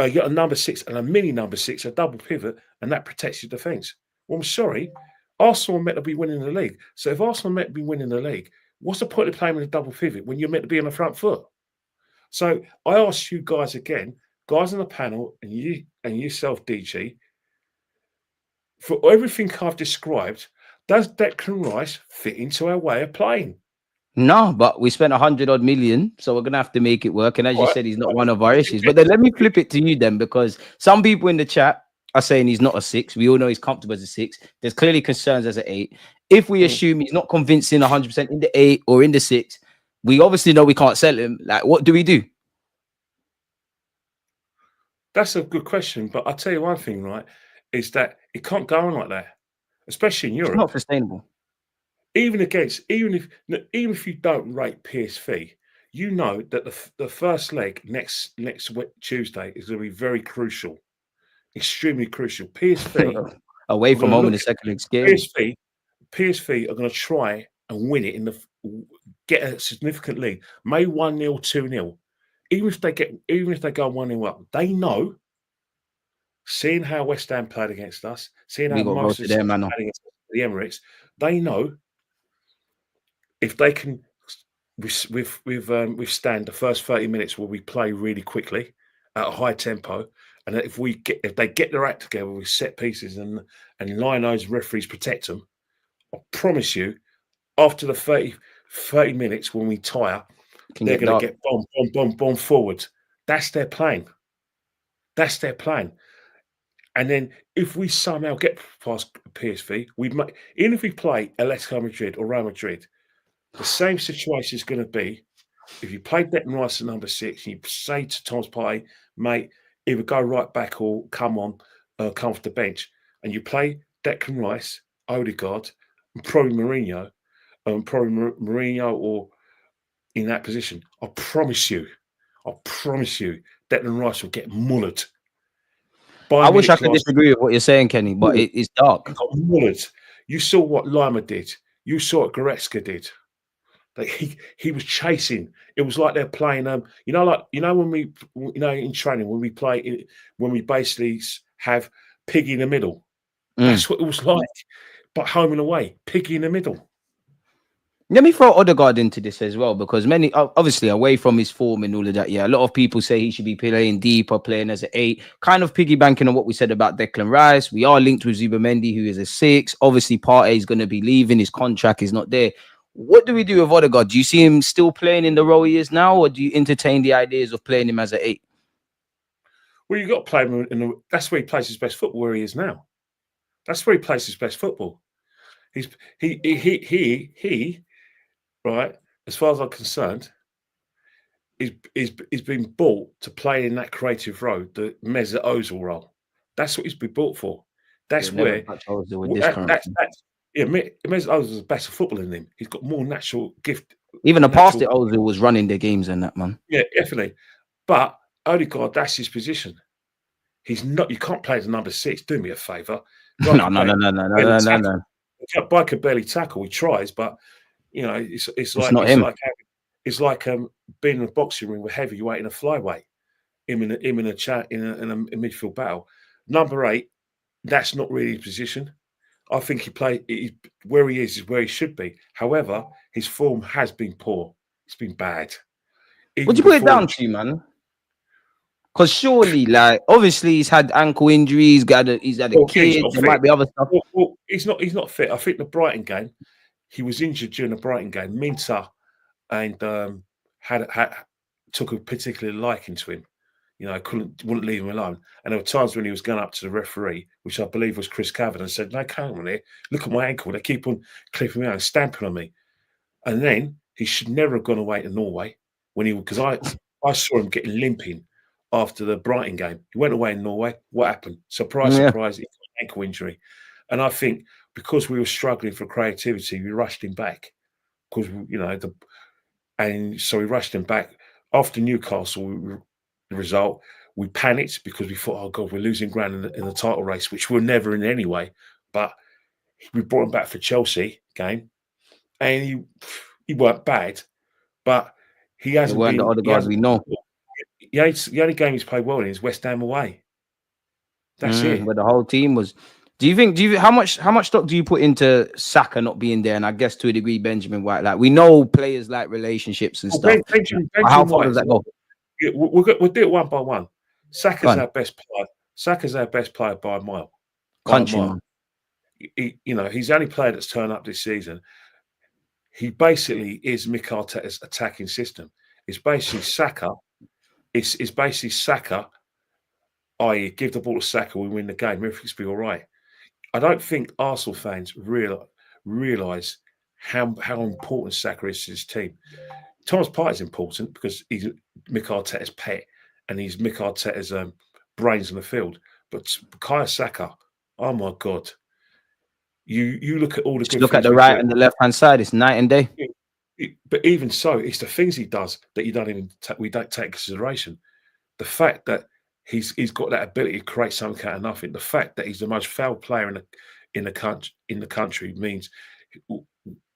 You got a number 6 and a mini number 6, a double pivot, and that protects your defence. Well, I'm sorry, Arsenal are meant to be winning the league. So if Arsenal are meant to be winning the league, what's the point of playing with a double pivot when you're meant to be on the front foot? So I ask you guys again, guys on the panel, and yourself, DG, for everything I've described, does Declan Rice fit into our way of playing? No, but we spent 100 odd million, so we're gonna have to make it work. And as you Right. said, he's not one of our issues. But then let me flip it to you then, because some people in the chat are saying he's not a 6. We all know he's comfortable as a 6. There's clearly concerns as an 8. If we assume he's not convincing 100% in the 8 or in the 6, we obviously know we can't sell him. Like, what do we do? That's a good question, but I'll tell you one thing, right? Is that it can't go on like that, especially in It's Europe. not sustainable. Even if you don't rate PSV, you know that the first leg next Tuesday is going to be very crucial, extremely crucial. PSV Away are from going to home in look the second leg scary. PSV are going to try and win it get a significant lead, maybe 1-0, 2-0. Even if they go 1-0 up, they know. Seeing how West Ham played against us, seeing how We got to go most to of the them, teams man. played against the Emirates, they know if they can withstand the first 30 minutes where we play really quickly at a high tempo, and if they get their act together with set pieces and linos referees protect them, I promise you, after the 30 minutes when we tire, they're going to get bomb forward. That's their plan. That's their plan. And then if we somehow get past PSV, even if we play Atletico Madrid or Real Madrid, the same situation is going to be if you play Declan Rice at number 6 and you say to Thomas Partey, mate, either go right back or come off the bench, and you play Declan Rice, Odegaard, and probably Mourinho, or in that position, I promise you, Declan Rice will get mullered. I wish I could disagree with what you're saying, Kenny, but it's dark. He got mullered. You saw what Lima did. You saw what Goretzka did. Like he was chasing. It was like they're playing. When we, in training when we basically have Piggy in the middle. That's what it was like. But home and away, Piggy in the middle. Let me throw Odegaard into this as well, because many, obviously, away from his form and all of that, a lot of people say he should be playing deeper, playing as an 8, kind of piggybanking on what we said about Declan Rice. We are linked with Zubimendi, who is a 6. Obviously, Partey is going to be leaving. His contract is not there. What do we do with Odegaard? Do you see him still playing in the role he is now, or do you entertain the ideas of playing him as an 8? Well, you've got to play him that's where he plays his best football, where he is now. That's where he plays his best football. He right, as far as I'm concerned, he's been bought to play in that creative role, the Mesut Ozil role. That's what he's been bought for. That's where Mesut Ozil is a better footballer than him. He's got more natural gift. Even the past it, Ozil was running the games and that, man. Yeah, definitely. But Odegaard, that's his position. He's not. You can't play as a number 6. Do me a favour. No. Bike can barely tackle. He tries, but it's like being in a boxing ring with heavyweight and a flyweight. Him in a midfield battle. Number 8, that's not really his position. I think where he is where he should be. However, his form has been poor. It's been bad. Would you put it down to, man? Because surely, obviously, he's had ankle injuries. He's had a kid. There might be other stuff. Well, he's not fit. I think the Brighton game, he was injured during the Brighton game. Minter and took a particular liking to him. Wouldn't leave him alone. And there were times when he was going up to the referee, which I believe was Chris Cavan, and said, "No, come on here. Look at my ankle. They keep on clipping me out and stamping on me." And then he should never have gone away to Norway because I saw him getting limping after the Brighton game. He went away in Norway. What happened? Surprise, he got an ankle injury. And I think because we were struggling for creativity, we rushed him back. Because, and so we rushed him back. After Newcastle, the result, we panicked because we thought, oh, God, we're losing ground in the title race, which we're never in anyway. But we brought him back for Chelsea game. And he weren't bad, but he hasn't been. The Odegaard we know. The only game he's played well in is West Ham away. That's it. Where the whole team was. Do you think? How much stock do you put into Saka not being there, and I guess to a degree Benjamin White? Like, we know players like relationships and stuff. Benjamin how far does that go? We'll do it one by one. Saka's our best player. Saka's our best player by a mile. Countryman. He's the only player that's turned up this season. he basically is Mikel Arteta's attacking system. It's basically Saka. It's basically Saka, i.e. give the ball to Saka, we win the game, everything's be all right. I don't think Arsenal fans realise how important Saka is to his team. Thomas Partey is important because he's Mikel Arteta's pet and he's Mikel Arteta's brains on the field. But Bukayo Saka, oh my God. You look at all the Just good look at things the we right do. and the left hand side. It's night and day. But even so, it's the things he does that we don't take consideration. The fact that he's got that ability to create something out of nothing. The fact that he's the most foul player in the country means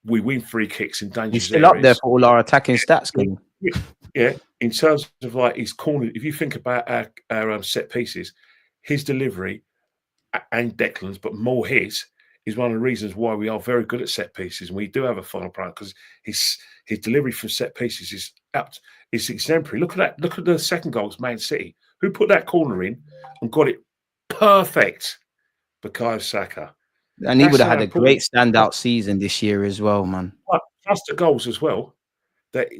we win free kicks in dangerous He's still up there areas. for all our attacking stats. Yeah, in terms of like his corner, if you think about our set pieces, his delivery and Declan's, but more his, is one of the reasons why we are very good at set pieces. And we do have a final product because his delivery from set pieces is exemplary. Look at that. Look at the second goal, it's Man City. Who put that corner in and got it perfect? Bukayo Saka. And he would have had a great standout season this year as well, man. Plus the goals as well that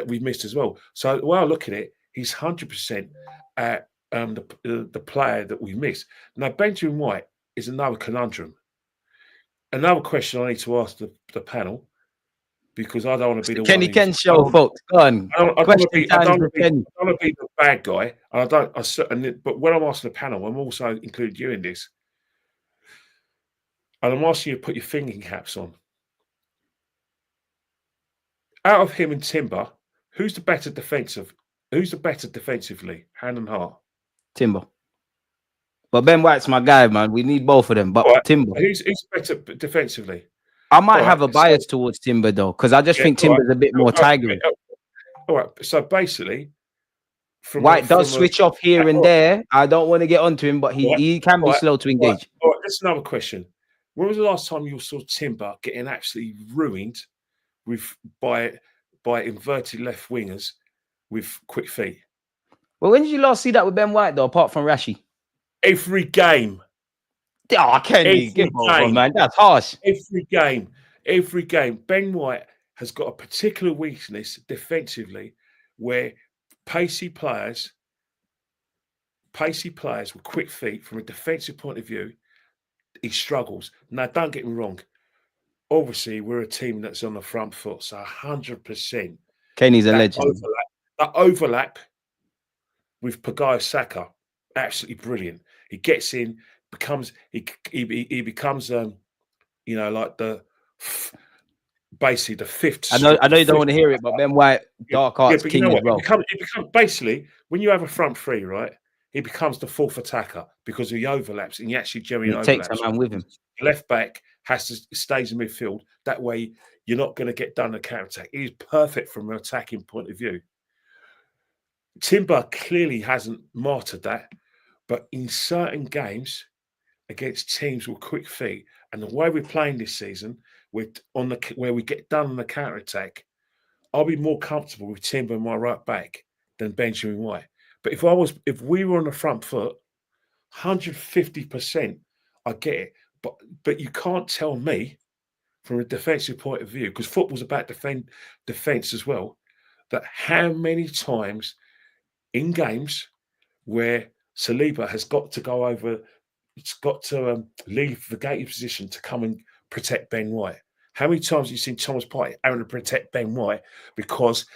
we missed as well. So while I look at it, he's 100% at the player that we missed. Now Benjamin White is another conundrum. Another question I need to ask the panel, because I don't want to be the Kenny one. Ken show, folks. Go on. I don't want to be Kenny. the bad guy. But when I'm asking the panel, I'm also including you in this. And I'm asking you to put your thinking caps on. Out of him and Timber, who's the better defensive? Who's the better defensively, hand and heart? Timber. But Ben White's my guy, man. We need both of them. But Right. Timber. Who's better defensively? I might have a bias towards Timber though, because I just think Timber's a bit more tigery. All right. So basically, White does switch off here and there. I don't want to get onto him, but he can be slow to engage. All right. That's another question. When was the last time you saw Timber getting absolutely ruined by inverted left wingers with quick feet? Well, when did you last see that with Ben White though, apart from Rashi? Every game. Oh, Kenny, give over, man. That's harsh. Every game. Ben White has got a particular weakness defensively where pacey players with quick feet from a defensive point of view, he struggles. Now, don't get me wrong. Obviously, we're a team that's on the front foot, so 100%. Kenny's a legend. That overlap with Bukayo Saka, absolutely brilliant. He gets in, he becomes like basically the fifth. I know you don't want to hear it, but Ben White, dark arts king as well. It becomes basically when you have a front three, right? He becomes the fourth attacker because he overlaps and he actually genuinely overlaps. Takes a man with him. Left back stays in midfield. That way, you're not going to get done a counter attack. He's perfect from an attacking point of view. Timber clearly hasn't martyred that, but in certain games against teams with quick feet, and the way we're playing this season, where we get done on the counter attack, I'll be more comfortable with Timber and my right back than Benjamin White. But if we were on the front foot, 150%, I get it. But you can't tell me from a defensive point of view, because football's about defense as well, that how many times in games where Saliba has got to go over, it's got to leave the gated position to come and protect Ben White. How many times have you seen Thomas Partey having to protect Ben White because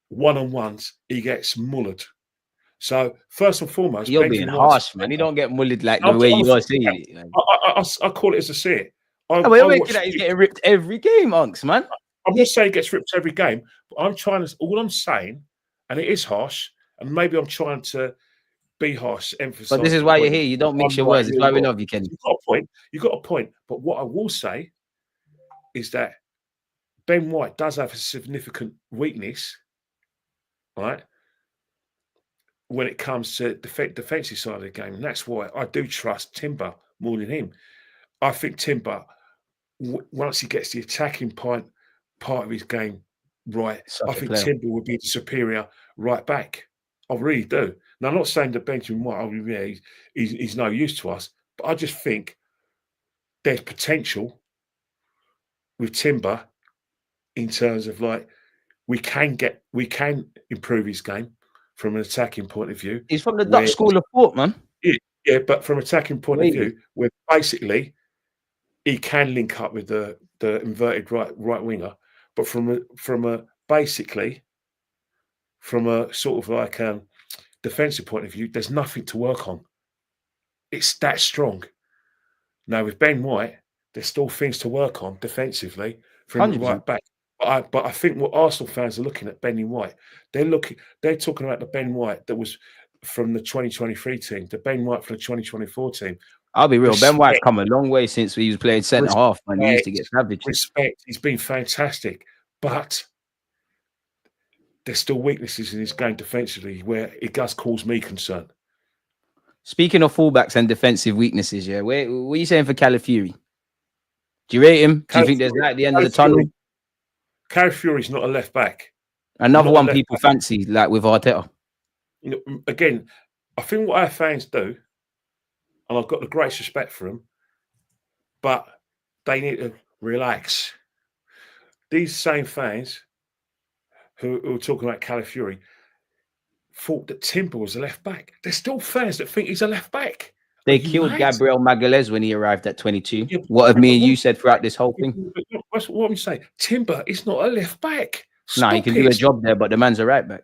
one-on-ones he gets mullered? So first and foremost, you're being harsh, man. You don't get mullered like the way you are seeing it. I call it as I see it. We're making that he's getting ripped every game, Unks, man. I'm not saying he gets ripped every game, but all I'm saying, and it is harsh, and maybe I'm trying to be harsh, emphasize. But this is why you're here. You don't mix your words. It's why we love you, Kenny. You've got a point. But what I will say is that Ben White does have a significant weakness, right? When it comes to defensive side of the game. And that's why I do trust Timber more than him. I think Timber, once he gets the attacking part of his game right, I think Timber would be the superior right back. I really do. Now, I'm not saying that Benjamin White, he's no use to us, but I just think there's potential with Timber in terms of like we can improve his game from an attacking point of view. He's from the Dutch school of thought, man. Yeah, but from an attacking point of Wait. view, where basically he can link up with the inverted right winger, but from a sort of like defensive point of view, there's nothing to work on. It's that strong. Now with Ben White, there's still things to work on defensively from the 100%. right back. But I think what Arsenal fans are looking at Ben White, they're talking about the Ben White that was from the 2023 team, the Ben White from the 2024 team. I'll be real. Ben White's come a long way since he was playing centre half, man. He used to get savage. Respect. He's been fantastic, but there's still weaknesses in his game defensively where it does cause me concern. Speaking of fullbacks and defensive weaknesses, what are you saying for Calafiori? Do you rate him? Do you think there's light at the end of the tunnel? Calafiori's not a left back. Another one people fancy, like with Arteta. You know, again, I think what our fans do, and I've got the greatest respect for them, but they need to relax. These same fans who are talking about Calafiori thought that Timber was a left back. There's still fans that think he's a left back. They killed Gabriel Magalhaes when he arrived at 22. Yeah, what have me and you said throughout this whole thing? That's what I'm saying. Timber is not a left back. No, he can do a job there, but the man's a right back.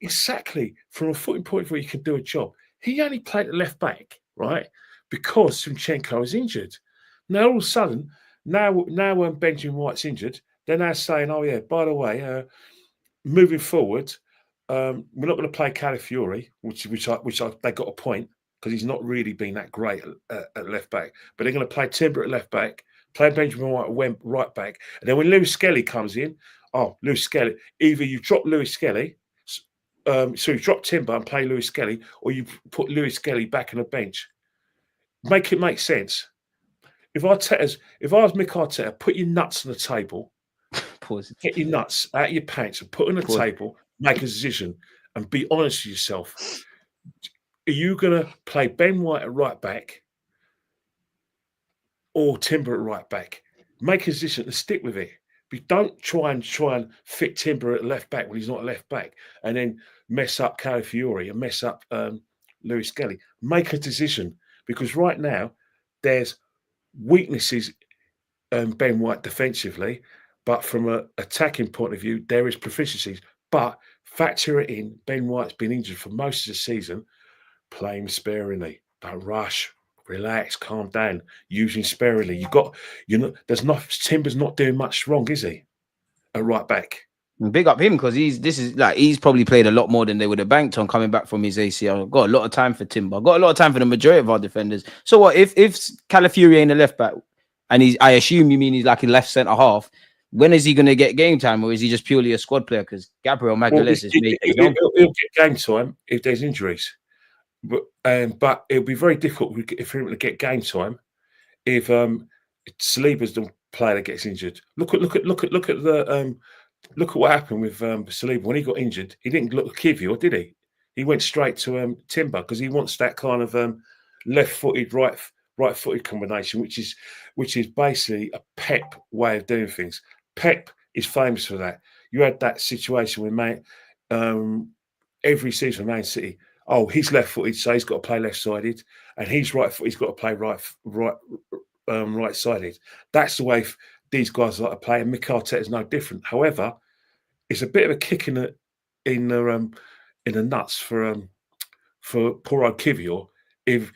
Exactly. From a footing point of view, he can do a job. He only played at left back, right? Because Zinchenko is injured. Now, all of a sudden, now when Benjamin White's injured, they're now saying, oh, yeah, by the way, moving forward, we're not going to play Calafiori, which they got a point because he's not really been that great at left back. But they're going to play Timber at left back, play Benjamin White at right back. And then when Lewis Skelly comes in, Lewis Skelly, either you drop Lewis Skelly, so you drop Timber and play Lewis Skelly, or you put Lewis Skelly back on the bench. Make it make sense. If I was Mick Arteta, put your nuts on the table, get your nuts out of your pants and put on the table, make a decision, and be honest with yourself. Are you going to play Ben White at right back or Timber at right back? Make a decision and stick with it. But don't try and fit Timber at left back when he's not a left back, and then mess up Calafiori and mess up Lewis Skelly. Make a decision, because right now there's weaknesses Ben White defensively, but from an attacking point of view, there is proficiencies. But factor it in, Ben White's been injured for most of the season. Play him sparingly. Don't rush. Relax, calm down, using sparingly. Timber's not doing much wrong, is he? At right back. Big up him, because he's probably played a lot more than they would have banked on coming back from his ACL. Got a lot of time for Timber. Got a lot of time for the majority of our defenders. So what if Calafiori ain't a left back, and I assume you mean he's like a left centre half? When is he going to get game time, or is he just purely a squad player? Because Gabriel Magalhaes is made. He'll get game time if there's injuries. But it'll be very difficult for him to get game time if Saliba's the player that gets injured. Look at what happened with Saliba when he got injured. He didn't look at Kivior, did he? He went straight to Timber because he wants that kind of left-footed, right-footed combination, which is basically a Pep way of doing things. Pep is famous for that. You had that situation with every season with Man City. Oh, he's left-footed, so he's got to play left-sided, and he's right-footed, he's got to play right-sided. That's the way these guys like to play, and Mikel Arteta is no different. However, it's a bit of a kick in the nuts for poor old Kivior if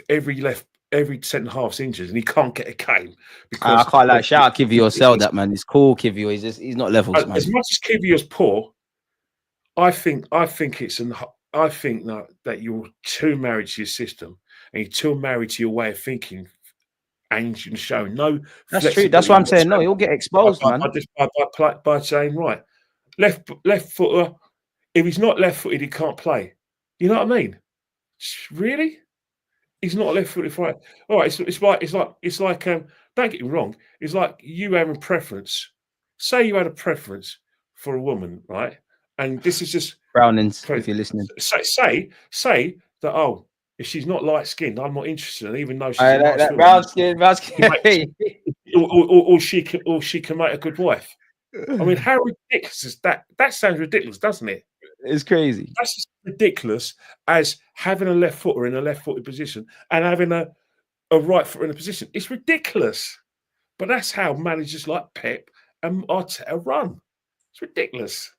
every centre half's injured and he can't get a game. Because I can't shout out Kivior, sell that, man. It's cool, Kivior. He's not levels, man. As much as Kivior's poor, I think that you're too married to your system and you're too married to your way of thinking, and you show no. That's true. That's what I'm saying. No, he'll get exposed, man. By saying right, left footer. If he's not left footed, he can't play. You know what I mean? Really? He's not left footed, right? All right. It's like. Don't get me wrong. It's like you having preference. Say you had a preference for a woman, right? And this is just Brownings, if you're listening. Say that, if she's not light skinned, I'm not interested in, even though she's brown skin. or she can make a good wife. I mean, how ridiculous is that? That sounds ridiculous, doesn't it? It's crazy. That's as ridiculous as having a left footer in a left-footed position and having a right footer in a position. It's ridiculous. But that's how managers like Pep and Arteta run. It's ridiculous.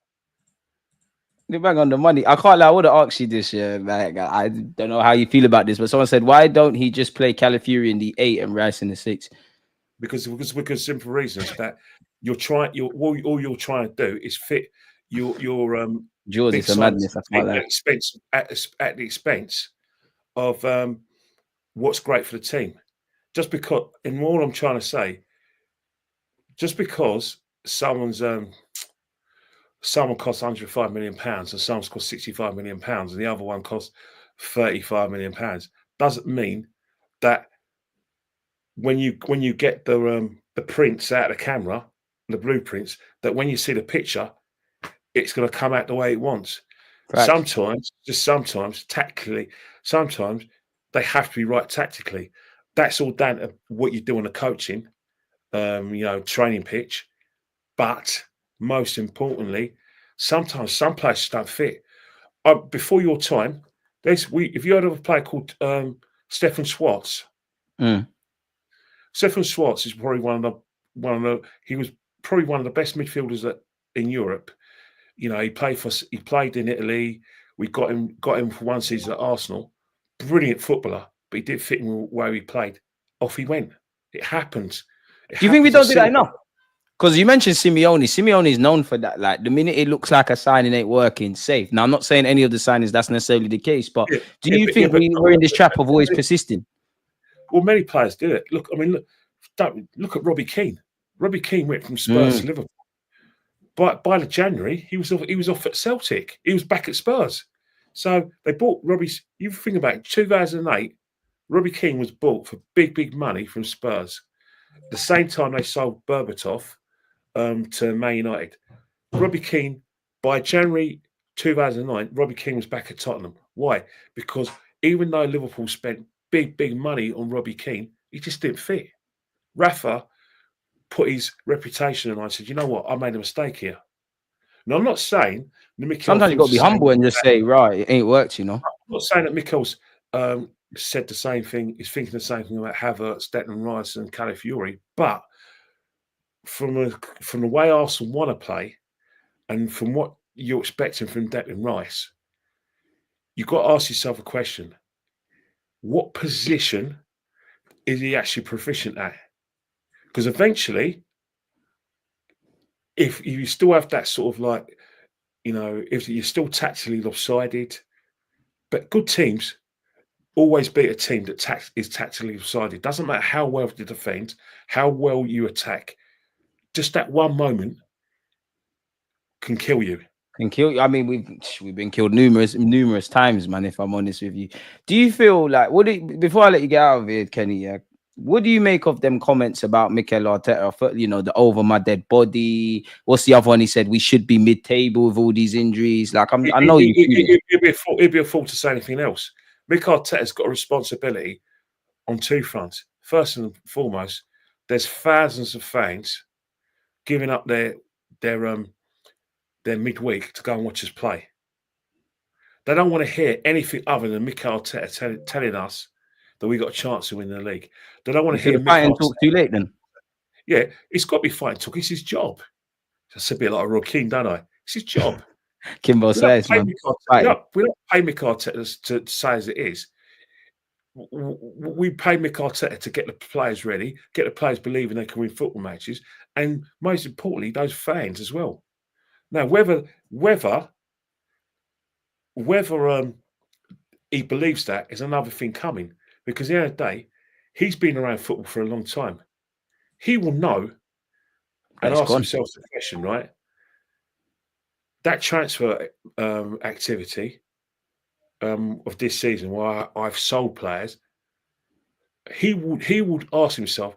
You're bang on the money. I can't lie. I would have asked you this year. Like, I don't know how you feel about this, but someone said, why don't he just play Calafiori in the 8 and Rice in the 6? Because simple reasons that all you're trying to do is fit your Jaws, it's a madness. I can't lie. At the expense of what's great for the team. Just because, and all I'm trying to say, just because someone costs £105 million and someone's cost £65 million and the other one costs £35 million doesn't mean that when you get the prints out of the camera, the blueprints, that when you see the picture, it's going to come out the way it wants. Facts. Sometimes tactically, sometimes they have to be right tactically. That's all down to what you do on the coaching, training pitch. But most importantly, sometimes some players don't fit. Before your time, if you heard of a player called Stefan Schwarz. Stefan Schwarz is probably he was probably one of the best midfielders in Europe. You know, he played in Italy. We got him for one season at Arsenal. Brilliant footballer, but he didn't fit in where he played. Off he went. It happens. Do you think we don't do that enough? Because you mentioned Simeone. Simeone is known for that. Like, the minute it looks like a signing ain't working, safe. Now, I'm not saying any of the signings that's necessarily the case, but do you think we're in this trap of always persisting? Well, many players did it. Look at Robbie Keane. Robbie Keane went from Spurs to Liverpool. By the January, he was off at Celtic. He was back at Spurs. So they bought Robbie's. You think about it, 2008, Robbie Keane was bought for big money from Spurs. The same time they sold Berbatov to Man United. Robbie Keane, by January 2009, Robbie Keane was back at Tottenham. Why? Because even though Liverpool spent big money on Robbie Keane, he just didn't fit. Rafa put his reputation and I said, you know what? I made a mistake here. Now, I'm not saying that sometimes you've got to be humble and just say, right, it ain't worked, you know. I'm not saying that Mikel's said the same thing, is thinking the same thing about Havertz, Declan Rice and Calafiori, but from the way Arsenal want to play and from what you're expecting from Declan Rice, you've got to ask yourself a question. What position is he actually proficient at? Because eventually, if you still have that sort of like, you know, if you're still tactically lopsided, but good teams always beat a team that is tactically lopsided. Doesn't matter how well you defend, how well you attack. Just that one moment can kill you. Can kill you. I mean, we've been killed numerous times, man. If I'm honest with you, do you feel like before I let you get out of here, Kenny? Yeah, what do you make of them comments about Mikel Arteta? You know, the over my dead body. What's the other one? He said we should be mid-table with all these injuries. Like, I know it'd be a fool to say anything else. Mikel Arteta's got a responsibility on two fronts. First and foremost, there's thousands of fans giving up their midweek to go and watch us play. They don't want to hear anything other than Mikel Arteta telling us that we got a chance to win the league. They don't want to hear fighting talk too late then. Yeah, it's got to be fighting talk. It's his job. That's a bit like a Roy Keane, don't I? It's his job. Kimbo says, man. We don't pay Mikel Arteta to say as it is. We pay Mikel Arteta to get the players ready, get the players believing they can win football matches, and most importantly, those fans as well. Now, whether he believes that is another thing coming, because at the end of the day, he's been around football for a long time. He will know and ask himself the question, right? That transfer activity of this season, where I've sold players, he would ask himself,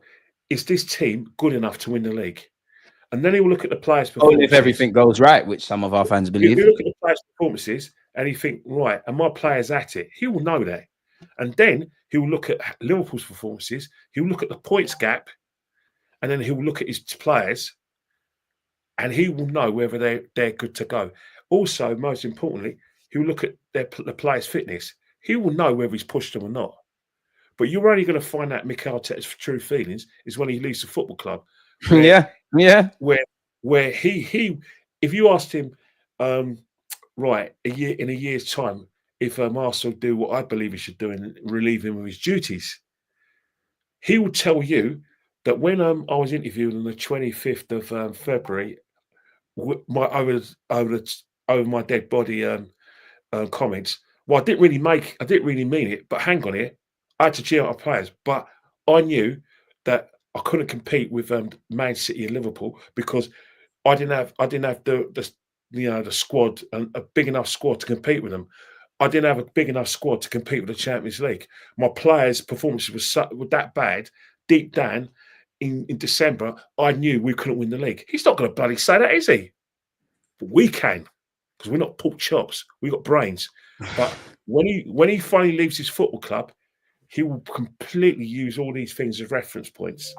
is this team good enough to win the league? And then he will look at the players' performances. Only if everything goes right, which some of our fans believe. You look at the players' performances and you think, right, are my players at it? He will know that. And then he will look at Liverpool's performances. He will look at the points gap and then he'll look at his players, and he will know whether they're good to go. Also, most importantly, he'll look at the players' fitness. He will know whether he's pushed them or not. But you're only going to find out Mikel Arteta's true feelings is when he leaves the football club. Yeah. Where he if you asked him, right, in a year's time, if Arsenal do what I believe he should do and relieve him of his duties, he will tell you that when I was interviewed on the 25th of February, over my dead body comments. Well, I didn't really mean it, but hang on here, I had to cheer our players, but I knew that I couldn't compete with Man City and Liverpool because I didn't have the squad and a big enough squad to compete with them. I didn't have a big enough squad to compete with the Champions League. My players' performances were that bad. Deep down in December, I knew we couldn't win the league. He's not going to bloody say that, is he? But we can, because we're not pork chops. We got brains. But when he finally leaves his football club, he will completely use all these things as reference points.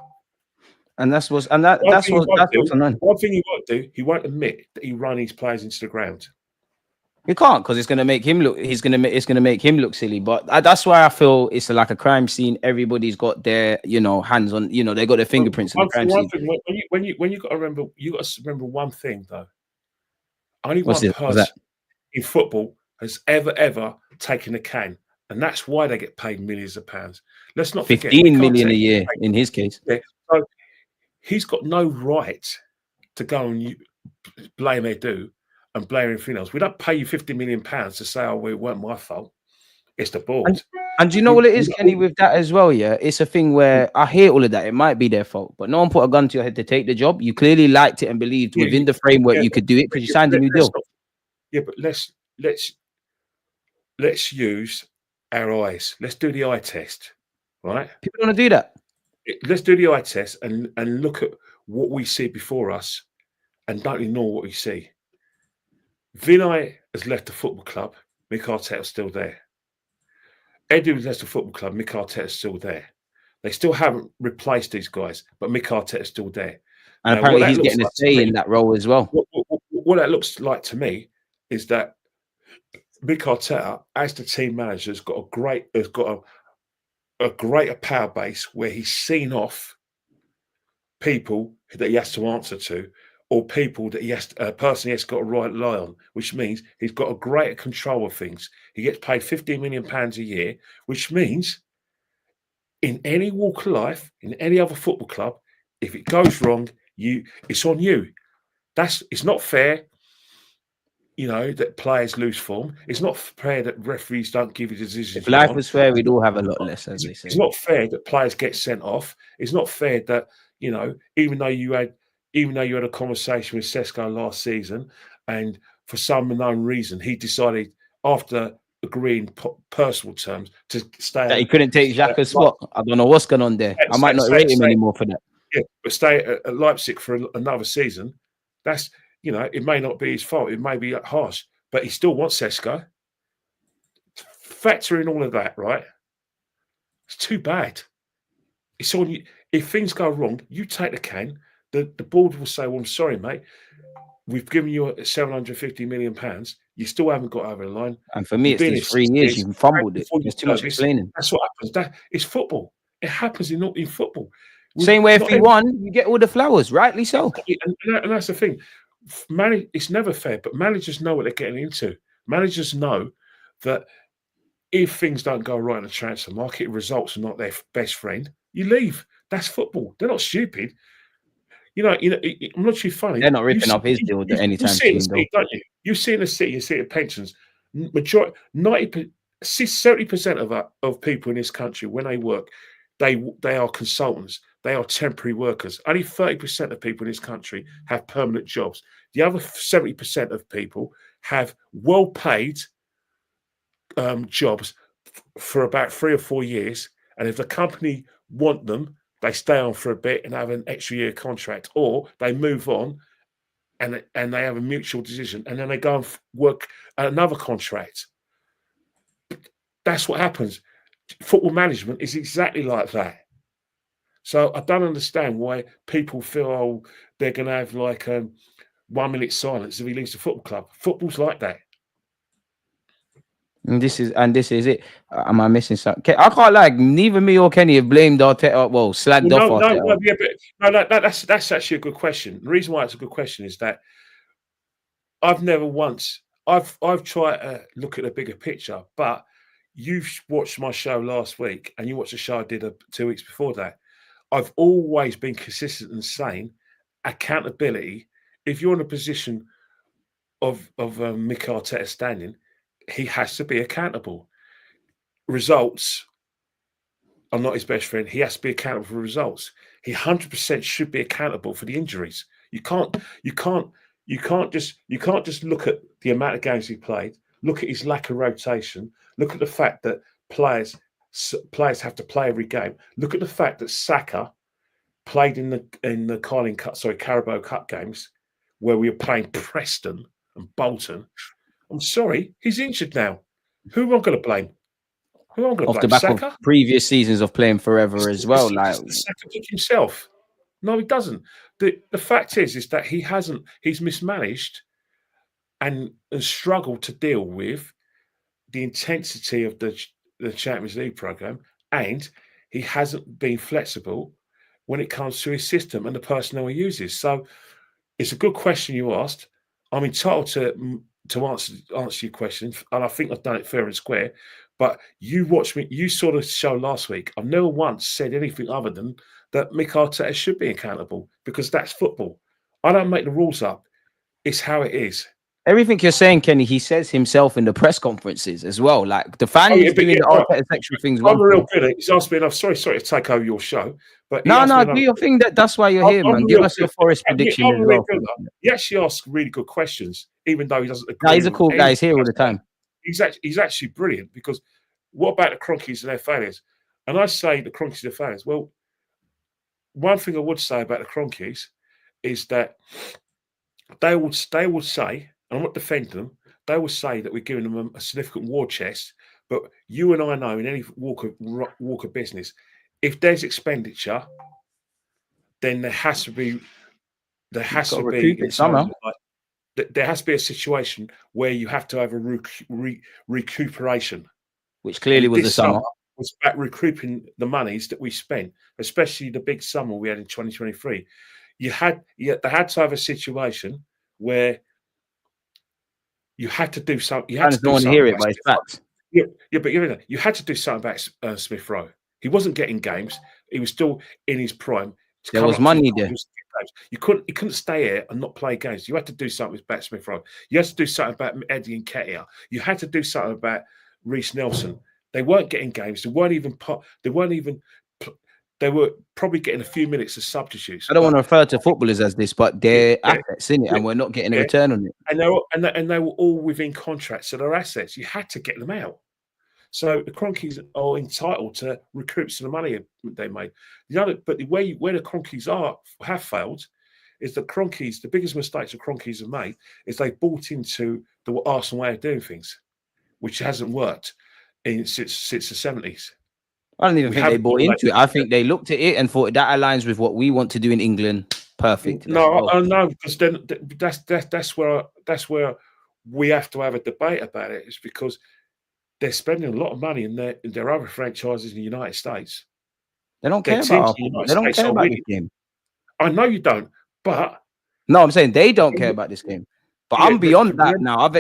And that's what's One thing he won't do, he won't admit that he ran his players into the ground. You can't, because it's going to make him look. It's going to make him look silly. But that's why I feel it's like a crime scene. Everybody's got their, hands on. They got their fingerprints in the crime scene. When you got to remember one thing though. Only What's one person in football has ever taken a can, and that's why they get paid millions of pounds. Let's not forget 15 million a year in his case. Yeah. So he's got no right to go and blame Edu and blame everything else. We don't pay you 50 million pounds to say, "Oh, well, it weren't my fault." It's the board. And do you know what it is, Kenny, with that as well? Yeah, it's a thing where I hear all of that. It might be their fault, but no one put a gun to your head to take the job. You clearly liked it and believed within the framework you could do it because you signed a new deal. But let's use our eyes. Let's do the eye test, right? People want to do that. Let's do the eye test and look at what we see before us, and don't ignore what we see. Vinay has left the football club. Mikel Arteta's still there. Edu has left the football club. Mikel Arteta's still there. They still haven't replaced these guys, but Mikel Arteta's still there. And apparently he's getting a say in that role as well. What that looks like to me is that Mikel Arteta, as the team manager, has got a greater power base where he's seen off people that he has to answer to, or people that he has personally has got to rely on, which means he's got a greater control of things. He gets paid £15 million a year, which means in any walk of life, in any other football club, if it goes wrong, it's on you. It's not fair, that players lose form. It's not fair that referees don't give you decisions. If life was fair, we'd all have a lot less, as they say. It's not fair that players get sent off. It's not fair that, even though you had a conversation with Saka last season, and for some unknown reason, he decided after agreeing personal terms to stay. That he couldn't take Xhaka's spot. I don't know what's going on there. I might not rate him anymore for that. Yeah, but stay at Leipzig for another season. That's, it may not be his fault. It may be harsh, but he still wants Saka. Factor in all of that, right? It's too bad. It's on you. If things go wrong, you take the can. The board will say, "Well, I'm sorry, mate. We've given you £750 million. You still haven't got over the line." And for me, it's these 3 years you've fumbled it. There's too much explaining. That's what happens. It's football. It happens in football. Same way, if you won, you get all the flowers, rightly so. And that's the thing. It's never fair, but managers know what they're getting into. Managers know that if things don't go right in the transfer market, results are not their best friend. You leave. That's football. They're not stupid. I'm not too funny. They're not ripping up his deal at any time soon, though. Don't you? You see in the city, you see in pensions. Majority, 70% of people in this country, when they work, they are consultants. They are temporary workers. Only 30% of people in this country have permanent jobs. The other 70% of people have well-paid jobs for about 3 or 4 years. And if the company want them, they stay on for a bit and have an extra year contract, or they move on and they have a mutual decision, and then they go and work at another contract. That's what happens. Football management is exactly like that. So I don't understand why people feel they're going to have like 1 minute silence if he leaves the football club. Football's like that. And this is it. Am I missing something? I can't like neither me or Kenny have blamed Arteta. Well, slagged off Arteta. That's actually a good question. The reason why it's a good question is that I've never once I've tried to look at the bigger picture, but you've watched my show last week and you watched the show I did 2 weeks before that. I've always been consistent in saying accountability. If you're in a position of Mikel Arteta standing, he has to be accountable. Results are not his best friend. He has to be accountable for results. He 100% should be accountable for the injuries. You can't just look at the amount of games he played. Look at his lack of rotation. Look at the fact that players have to play every game. Look at the fact that Saka played in the Carabao Cup games where we were playing Preston and Bolton. I'm sorry, he's injured now. Who am I going to blame? Who am I going to blame? Off the back Saka? of previous seasons of playing forever as well. Like Saka pick himself. No, he doesn't. The fact is that he's mismanaged and struggled to deal with the intensity of the Champions League program, and he hasn't been flexible when it comes to his system and the personnel he uses. So it's a good question you asked. I'm entitled to answer your question, and I think I've done it fair and square. But you watched me. You saw the show last week. I've never once said anything other than that Mikel Arteta should be accountable because that's football. I don't make the rules up. It's how it is. Everything you're saying, Kenny, he says himself in the press conferences as well. Like the fans doing the Arteta sexual things. I'm a real good. He's asked me, and I'm sorry to take over your show, but no, do your thing. That's why you're here, man. Give us your Forest prediction as well. He actually asks really good questions, even though he doesn't agree. He's a cool guy. He's here all the time. He's actually brilliant because what about the Cronkies and their failures? And I say the Cronkies and their failures. Well, one thing I would say about the Cronkies is that they would say, and I'm not defending them, they will say that we're giving them a significant war chest. But you and I know in any walk of business, if there's expenditure, then there has to be there has to be a situation where you have to have a recuperation, which clearly was the summer. Was about recouping the monies that we spent, especially the big summer we had in 2023. They had to have a situation where you had to do something. You had to no one hear it, but it's facts. But you had to do something about Smith Rowe. He wasn't getting games. He was still in his prime. There was money there. You couldn't stay here and not play games. You had to do something about Smith Rowe. You had to do something about Eddie and Nketiah. You had to do something about Reece Nelson. They weren't getting games. They were probably getting a few minutes of substitutes. I don't want to refer to footballers as this, but they're assets in it, and we're not getting a return on it. And they were all within contracts, so they're assets. You had to get them out. So the Cronkies are entitled to recoup some of the money they made. But where the Cronkies have failed is the Cronkies. The biggest mistakes the Cronkies have made is they bought into the Arsenal way of doing things, which hasn't worked since the 70s. I don't even think they bought into it. I think they looked at it and thought that aligns with what we want to do in England. Perfect. No, because then that's where we have to have a debate about it. It's because they're spending a lot of money in their other franchises in the United States. They don't care about this game. I know you don't, but no, I'm saying they don't care about this game. But I'm beyond that now.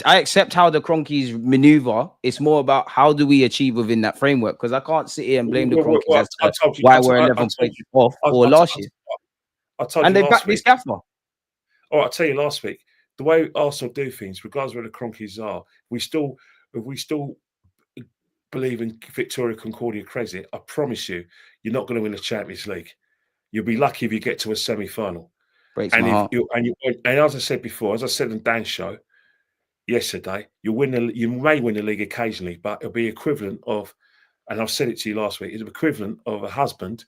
I accept how the Cronkies maneuver. It's more about how do we achieve within that framework, because I can't sit here and blame the Cronkies as to why we're 11 points off or last year. And they backed this gaffer. Oh, I'll tell you last week, the way Arsenal do things, regardless of where the Cronkies are, if we still believe in Victoria Concordia Crescent, I promise you're not going to win the Champions League. You'll be lucky if you get to a semi-final. And as I said before, as I said on Dan's show yesterday, you may win the league occasionally, but it'll be equivalent of, and I've said it to you last week, it's equivalent of a husband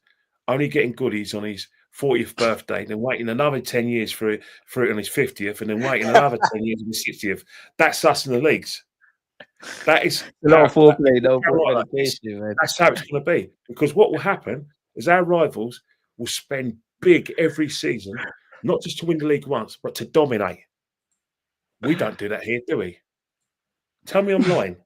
only getting goodies on his 40th birthday, then waiting another 10 years for it on his 50th, and then waiting another 10 years on his 60th. That's us in the leagues. That is a lot of foreplay, that's how it's going to be. Because what will happen is our rivals will spend big every season, not just to win the league once, but to dominate. We don't do that here, do we? Tell me I'm lying.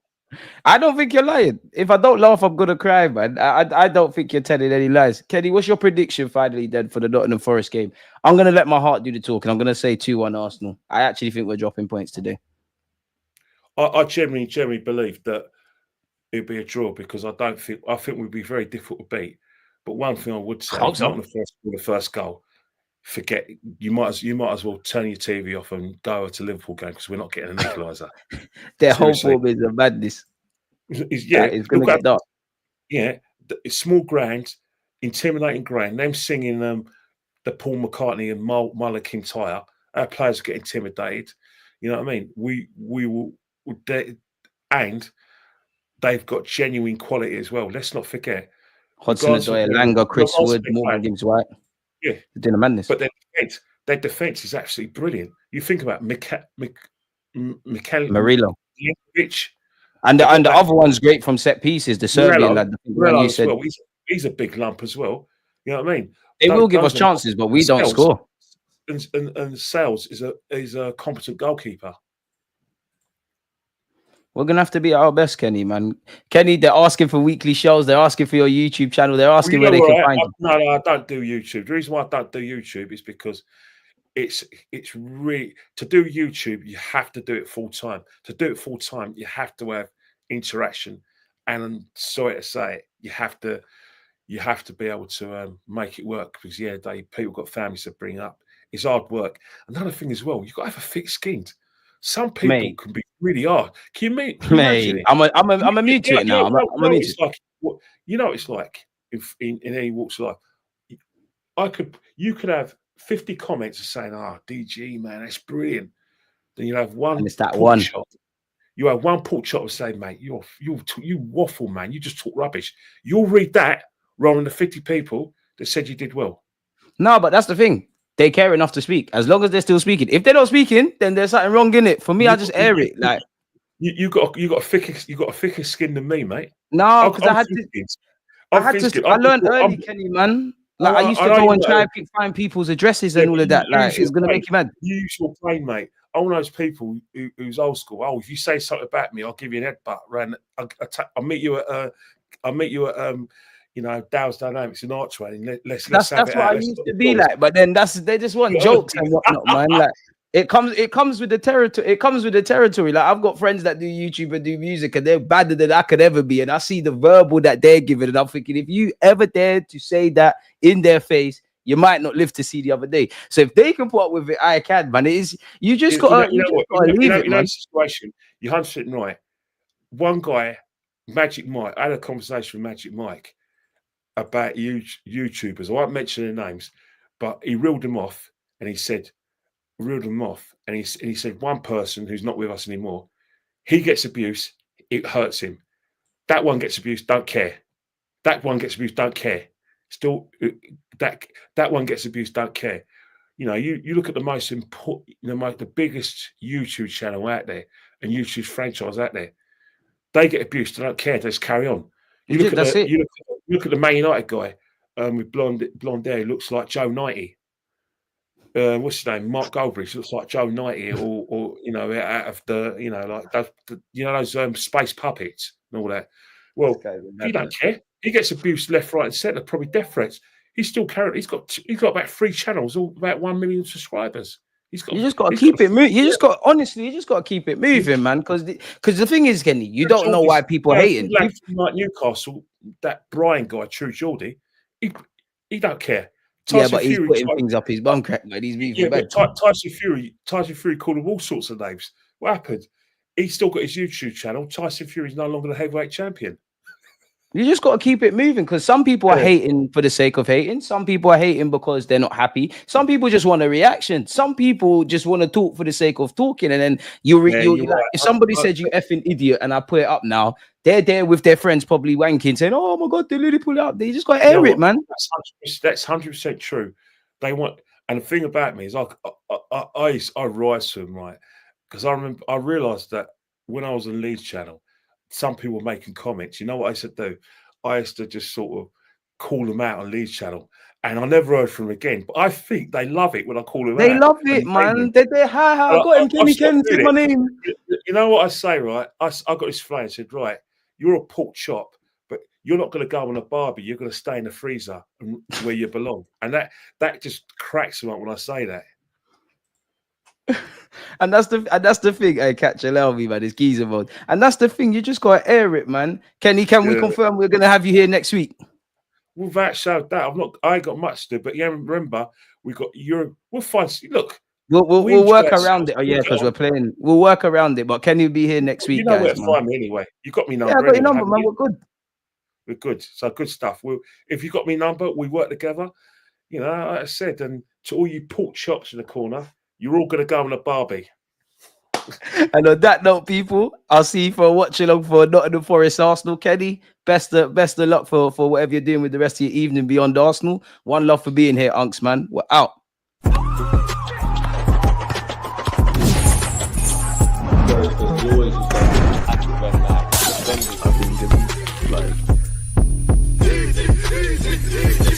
I don't think you're lying. If I don't laugh, I'm gonna cry, man. I don't think you're telling any lies. Kenny, what's your prediction finally then for the Nottingham Forest game? I'm gonna let my heart do the talking. I'm gonna say 2-1 Arsenal. I actually think we're dropping points today. I generally believe that it'd be a draw because I think we'd be very difficult to beat. But one thing I would say, Hope if so. Nottingham Forest score the first goal, forget you might as well turn your TV off and go to Liverpool game because we're not getting an equaliser. Their whole Seriously. form is a madness. Yeah, It's gonna get dark. Yeah, small ground, intimidating ground. Them singing the Paul McCartney and Muller Kintyre, our players get intimidated. You know what I mean? We will, and they've got genuine quality as well. Let's not forget. Hudson-Odoi, Langer, Chris Wood, Morgan Gibbs White. Yeah, they're doing a madness. But their defense is absolutely brilliant. You think about Murillo. Rich. And the other one's great from set pieces. The Serbian lad, you said, well, he's a big lump as well. You know what I mean? They will give us chances, but we don't score. And Sales is a competent goalkeeper. We're gonna have to be at our best, Kenny, man. Kenny, they're asking for weekly shows. They're asking for your YouTube channel. They're asking where they can find you. No, I don't do YouTube. The reason why I don't do YouTube is because it's really, to do YouTube, you have to do it full time. To do it full time, you have to have interaction, and sorry to say it, you have to be able to make it work because people got families to bring up. It's hard work. Another thing as well, you've got to have a thick skin. Some people can be really hard. Can you imagine it? I'm immune to it now. It's like in any walks of life. You could have 50 comments saying, DG, man, that's brilliant. Then you have one. And it's that one shot. You have one pork chop and say, mate, you waffle, man. You just talk rubbish. You'll read that rather than the 50 people that said you did well. No, but that's the thing. They care enough to speak. As long as they're still speaking. If they're not speaking, then there's something wrong in it. For me, I just air it. Like you got a thicker skin than me, mate. No, because I learned early, Kenny, man. Like I used to go and try and find people's addresses and all of that. Like it's gonna make you mad. Use your brain, mate. All those people who's old school. Oh, if you say something about me, I'll give you an headbutt. I'll meet you at Dow's Dynamics in Archway. And let's that's what I used to be like. But then they just want jokes and whatnot, man. Like it comes with the territory. It comes with the territory. Like I've got friends that do YouTube and do music, and they're badder than I could ever be. And I see the verbal that they're giving, and I'm thinking, if you ever dared to say that in their face, you might not live to see the other day. So if they can put up with it, I can, man. It is you just got to leave it, man. Situation, you're 100% right. One guy, Magic Mike, I had a conversation with Magic Mike about YouTubers. I won't mention their names, but he reeled them off, and he said, he said one person who's not with us anymore, he gets abuse, it hurts him. That one gets abused, don't care. That one gets abused, don't care. Still, that one gets abused, don't care. You know, you look at the most important, the biggest YouTube channel out there and YouTube franchise out there. They get abused, they don't care, they just carry on. You look at the Man United guy with blonde hair, looks like Joe 90. What's his name? Mark Goldbridge looks like Joe 90, or out of the those space puppets and all that. Well, he don't care. He gets abused left, right, and centre, probably death threats. He's still carrying. He's got about 3 channels, all about 1 million subscribers. You just got to keep it moving. You just got to keep it moving, man. Because the thing is, Kenny, you don't know why people are hating. Like Newcastle, that Brian guy, True Geordie, he don't care. Tyson but Fury, he's putting things up his bum crack, man. He's moving back. Tyson Fury called him all sorts of names. What happened? He's still got his YouTube channel. Tyson Fury is no longer the heavyweight champion. You just got to keep it moving because some people are hating for the sake of hating. Some people are hating because they're not happy. Some people just want a reaction. Some people just want to talk for the sake of talking. And then if somebody said you effing idiot and I put it up now, they're there with their friends probably wanking, saying, "Oh my God, they literally pull it up." They just got to air it, man. That's 100% true. They want, and the thing about me is I rise to them, right? Because I realised that when I was on Leeds channel, some people were making comments. You know what I used to do? I used to just sort of call them out on Leeds Channel. And I never heard from them again. But I think they love it when I call them out. They love it, man. They hi, I got him, Kenny, take my name. You know what I say, right? I got this flame. I said, right, you're a pork chop, but you're not going to go on a barbie. You're going to stay in the freezer where you belong. And that just cracks them up when I say that. And that's the thing. Hey, catch allow me, man. It's geezer mode. And that's the thing. You just gotta air it, man. Kenny, can we confirm we're gonna have you here next week? Without shout that, I ain't got much to do, but yeah, remember we got Europe. We'll find. Look, we'll work around it. Oh yeah, because we're playing. We'll work around it. But Kenny will be here next week, you know guys. Where to find me anyway. You got me number. Yeah, I got your number, man. We're good. We're good. So good stuff. If you got me number, we work together. You know, like I said, and to all you pork chops in the corner, you're all gonna go on a barbie. And on that note, people, I'll see you for a watch along for Nottingham Forest Arsenal. Kenny, best of luck for whatever you're doing with the rest of your evening beyond Arsenal. One love for being here, Unks, man. We're out. I think